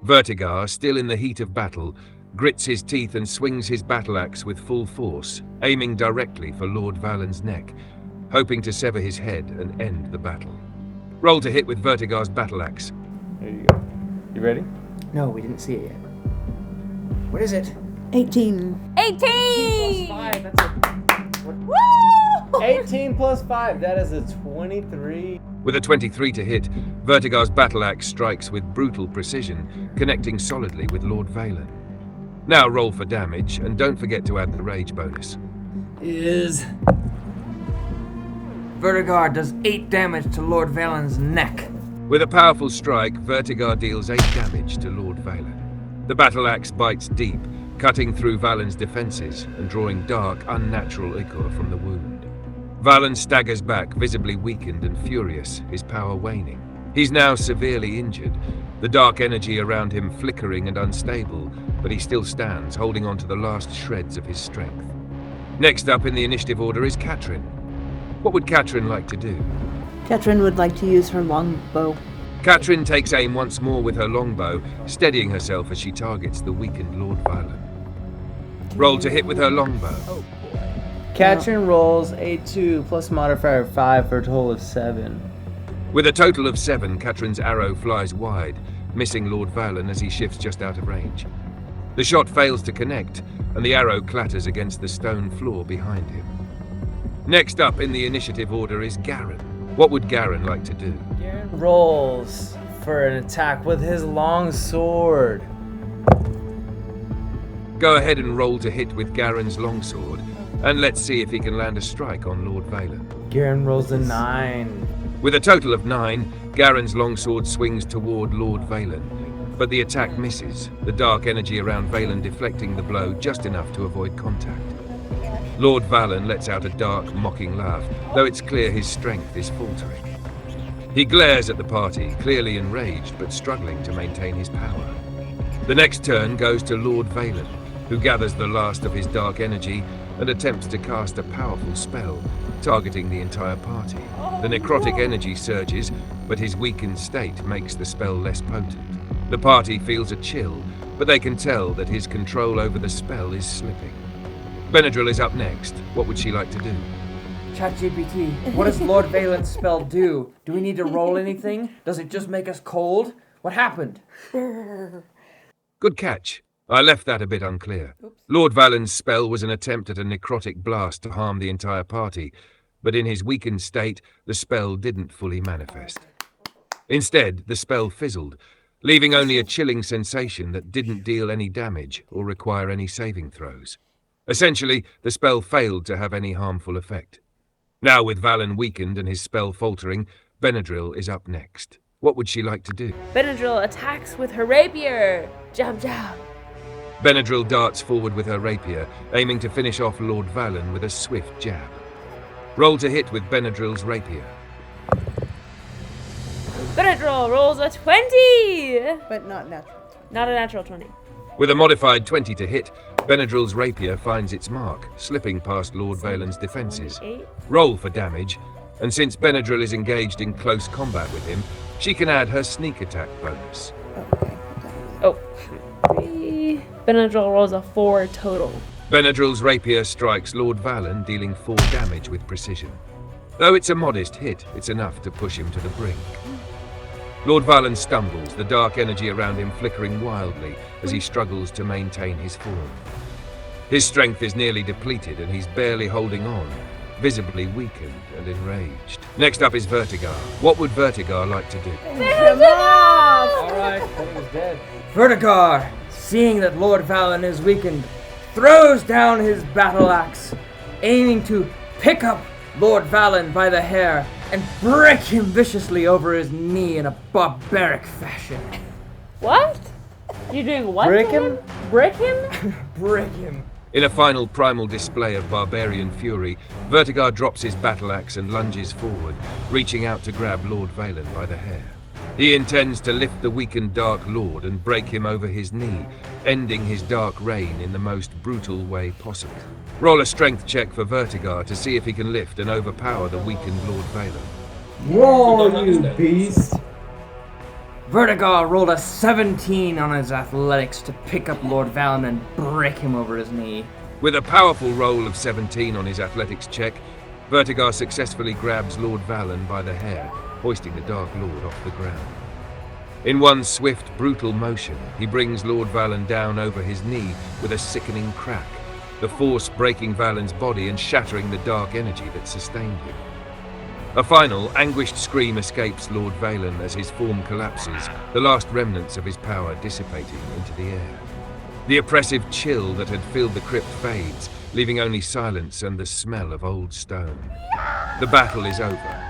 Vertigar, still in the heat of battle, grits his teeth and swings his battle axe with full force, aiming directly for Lord Valon's neck, hoping to sever his head and end the battle. Roll to hit with Vertigar's battle axe. There you go. You ready? No, we didn't see it yet. What is it? 18. 18! That's a... Woo! 18 plus 5. That is a 23. With a 23 to hit, Vertigar's battle axe strikes with brutal precision, connecting solidly with Lord Valon. Now roll for damage, and don't forget to add the rage bonus. Is... Vertigar does 8 damage to Lord Valon's neck. With a powerful strike, Vertigar deals 8 damage to Lord Valon. The battle axe bites deep, cutting through Valon's defenses and drawing dark, unnatural ichor from the wound. Valon staggers back, visibly weakened and furious, his power waning. He's now severely injured, the dark energy around him flickering and unstable, but he still stands, holding on to the last shreds of his strength. Next up in the initiative order is Katrin. What would Katrin like to do? Katrin would like to use her longbow. Katrin takes aim once more with her longbow, steadying herself as she targets the weakened Lord Valon. Roll to hit with her longbow. Katrin rolls a 2 plus modifier of 5 for a total of 7. With a total of 7, Katrin's arrow flies wide, missing Lord Valon as he shifts just out of range. The shot fails to connect, and the arrow clatters against the stone floor behind him. Next up in the initiative order is Garen. What would Garen like to do? Garen rolls for an attack with his long sword. Go ahead and roll to hit with Garen's longsword, and let's see if he can land a strike on Lord Valon. Garen rolls a 9. With a total of 9, Garen's longsword swings toward Lord Valon, but the attack misses, the dark energy around Valon deflecting the blow just enough to avoid contact. Lord Valon lets out a dark, mocking laugh, though it's clear his strength is faltering. He glares at the party, clearly enraged but struggling to maintain his power. The next turn goes to Lord Valon, who gathers the last of his dark energy and attempts to cast a powerful spell, targeting the entire party. The necrotic energy surges, but his weakened state makes the spell less potent. The party feels a chill, but they can tell that his control over the spell is slipping. Benadryl is up next. What would she like to do? ChatGPT, what does Lord Valon's spell do? Do we need to roll anything? Does it just make us cold? What happened? Good catch. I left that a bit unclear. Lord Valon's spell was an attempt at a necrotic blast to harm the entire party, but in his weakened state, the spell didn't fully manifest. Instead, the spell fizzled, leaving only a chilling sensation that didn't deal any damage or require any saving throws. Essentially, the spell failed to have any harmful effect. Now with Valon weakened and his spell faltering, Benadryl is up next. What would she like to do? Benadryl attacks with her rapier. Jab, jab. Benadryl darts forward with her rapier, aiming to finish off Lord Valon with a swift jab. Roll to hit with Benadryl's rapier. Benadryl rolls a 20! But not natural. Not a natural 20. With a modified 20 to hit, Benadryl's rapier finds its mark, slipping past Lord Valon's defenses. 8. Roll for damage, and since Benadryl is engaged in close combat with him, she can add her sneak attack bonus. Okay. Oh. 3. Benadryl rolls a 4 total. Benadryl's rapier strikes Lord Valon, dealing 4 damage with precision. Though it's a modest hit, it's enough to push him to the brink. Lord Valon stumbles, the dark energy around him flickering wildly as he struggles to maintain his form. His strength is nearly depleted and he's barely holding on, visibly weakened and enraged. Next up is Vertigar. What would Vertigar like to do? Alright, I think he's dead. Vertigar, seeing that Lord Valon is weakened, throws down his battle axe, aiming to pick up Lord Valon by the hair and break him viciously over his knee in a barbaric fashion. What? You're doing what? Break to him? Break him? Break him. In a final primal display of barbarian fury, Vertigar drops his battle axe and lunges forward, reaching out to grab Lord Valon by the hair. He intends to lift the weakened Dark Lord and break him over his knee, ending his dark reign in the most brutal way possible. Roll a strength check for Vertigar to see if he can lift and overpower the weakened Lord Valon. Roll, you beast! Vertigar rolled a 17 on his athletics to pick up Lord Valon and break him over his knee. With a powerful roll of 17 on his athletics check, Vertigar successfully grabs Lord Valon by the hair, hoisting the Dark Lord off the ground. In one swift, brutal motion, he brings Lord Valon down over his knee with a sickening crack, the force breaking Valon's body and shattering the dark energy that sustained him. A final, anguished scream escapes Lord Valon as his form collapses, the last remnants of his power dissipating into the air. The oppressive chill that had filled the crypt fades, leaving only silence and the smell of old stone. The battle is over.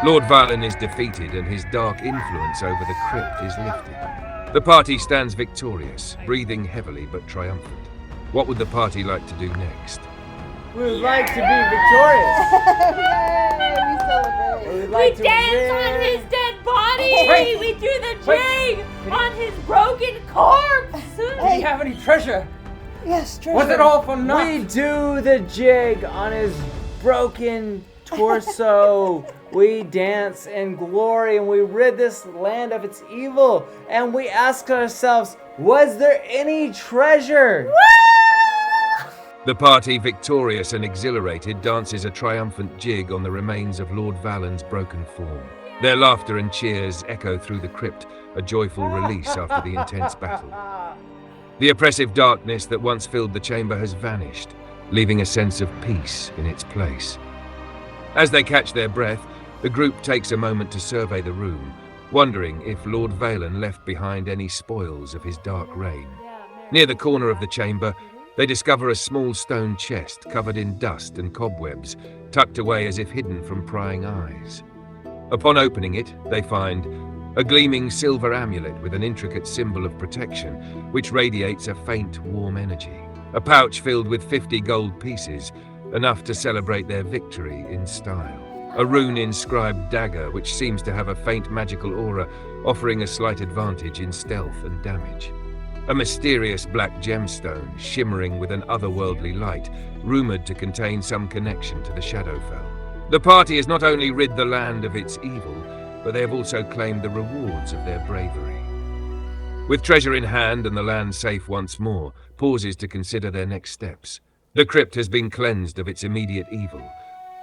Lord Valon is defeated and his dark influence over the crypt is lifted. The party stands victorious, breathing heavily but triumphant. What would the party like to do next? We would like to be victorious. Yay, we celebrate. We would like to dance win. on his dead body! Wait. We do the jig on his broken corpse! Do you have any treasure? Yes, treasure. Was it all for naught? We do the jig on his broken torso. We dance in glory and we rid this land of its evil. And we ask ourselves, was there any treasure? The party, victorious and exhilarated, dances a triumphant jig on the remains of Lord Valon's broken form. Their laughter and cheers echo through the crypt, a joyful release after the intense battle. The oppressive darkness that once filled the chamber has vanished, leaving a sense of peace in its place. As they catch their breath, the group takes a moment to survey the room, wondering if Lord Valon left behind any spoils of his dark reign. Near the corner of the chamber, they discover a small stone chest covered in dust and cobwebs, tucked away as if hidden from prying eyes. Upon opening it, they find a gleaming silver amulet with an intricate symbol of protection, which radiates a faint, warm energy. A pouch filled with 50 gold pieces, enough to celebrate their victory in style. A rune-inscribed dagger, which seems to have a faint magical aura, offering a slight advantage in stealth and damage. A mysterious black gemstone, shimmering with an otherworldly light, rumored to contain some connection to the Shadowfell. The party has not only rid the land of its evil, but they have also claimed the rewards of their bravery. With treasure in hand and the land safe once more, pauses to consider their next steps. The crypt has been cleansed of its immediate evil,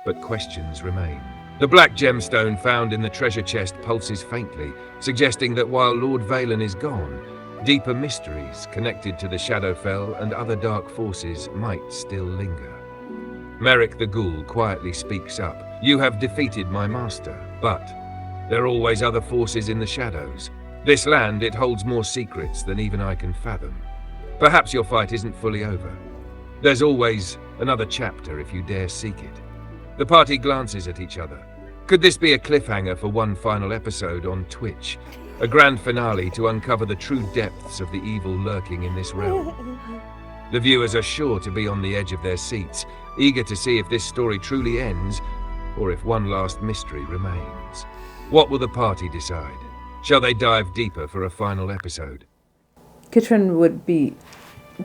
but questions remain. The black gemstone found in the treasure chest pulses faintly, suggesting that while Lord Valon is gone, deeper mysteries connected to the Shadowfell and other dark forces might still linger. Merrick the Ghoul quietly speaks up. You have defeated my master, but there are always other forces in the shadows. This land, it holds more secrets than even I can fathom. Perhaps your fight isn't fully over. There's always another chapter if you dare seek it. The party glances at each other. Could this be a cliffhanger for one final episode on Twitch? A grand finale to uncover the true depths of the evil lurking in this realm. The viewers are sure to be on the edge of their seats, eager to see if this story truly ends, or if one last mystery remains. What will the party decide? Shall they dive deeper for a final episode? Katrin would be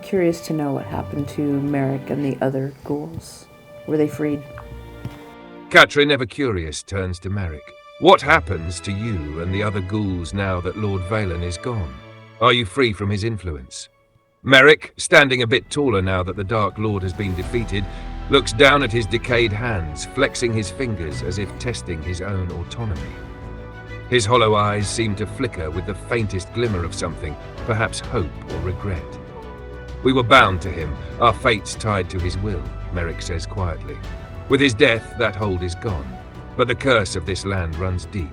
curious to know what happened to Merrick and the other ghouls. Were they freed? Katrin, ever curious, turns to Merrick. What happens to you and the other ghouls now that Lord Valon is gone? Are you free from his influence? Merrick, standing a bit taller now that the Dark Lord has been defeated, looks down at his decayed hands, flexing his fingers as if testing his own autonomy. His hollow eyes seem to flicker with the faintest glimmer of something, perhaps hope or regret. We were bound to him, our fates tied to his will, Merrick says quietly. With his death, that hold is gone. But the curse of this land runs deep.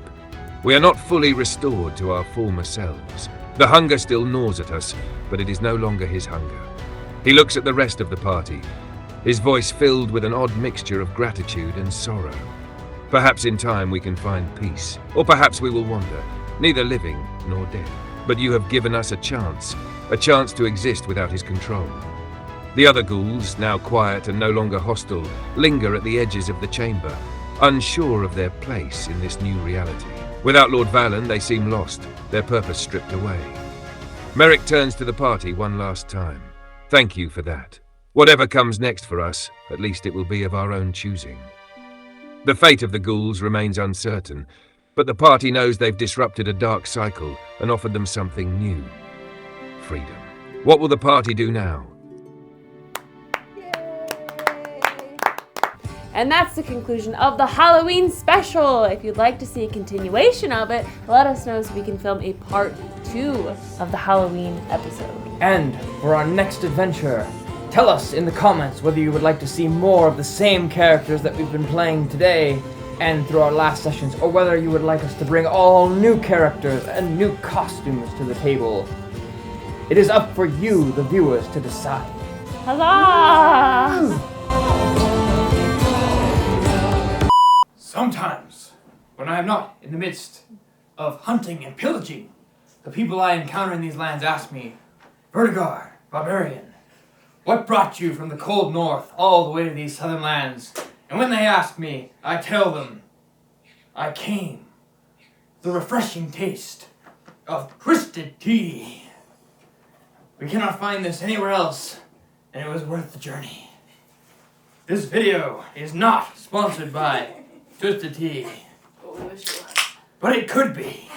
We are not fully restored to our former selves. The hunger still gnaws at us, but it is no longer his hunger. He looks at the rest of the party, his voice filled with an odd mixture of gratitude and sorrow. Perhaps in time we can find peace, or perhaps we will wander, neither living nor dead. But you have given us a chance to exist without his control. The other ghouls, now quiet and no longer hostile, linger at the edges of the chamber, unsure of their place in this new reality. Without Lord Valon, they seem lost, their purpose stripped away. Merrick turns to the party one last time. Thank you for that. Whatever comes next for us, at least it will be of our own choosing. The fate of the ghouls remains uncertain, but the party knows they've disrupted a dark cycle and offered them something new. Freedom. What will the party do now? And that's the conclusion of the Halloween special. If you'd like to see a continuation of it, let us know so we can film a part 2 of the Halloween episode. And for our next adventure, tell us in the comments whether you would like to see more of the same characters that we've been playing today and through our last sessions, or whether you would like us to bring all new characters and new costumes to the table. It is up for you, the viewers, to decide. Huzzah! Sometimes, when I am not in the midst of hunting and pillaging, the people I encounter in these lands ask me, Vertigar, barbarian, what brought you from the cold north all the way to these southern lands? And when they ask me, I tell them, I came. The refreshing taste of twisted tea. We cannot find this anywhere else, and it was worth the journey. This video is not sponsored by Twisted Tea, but it could be.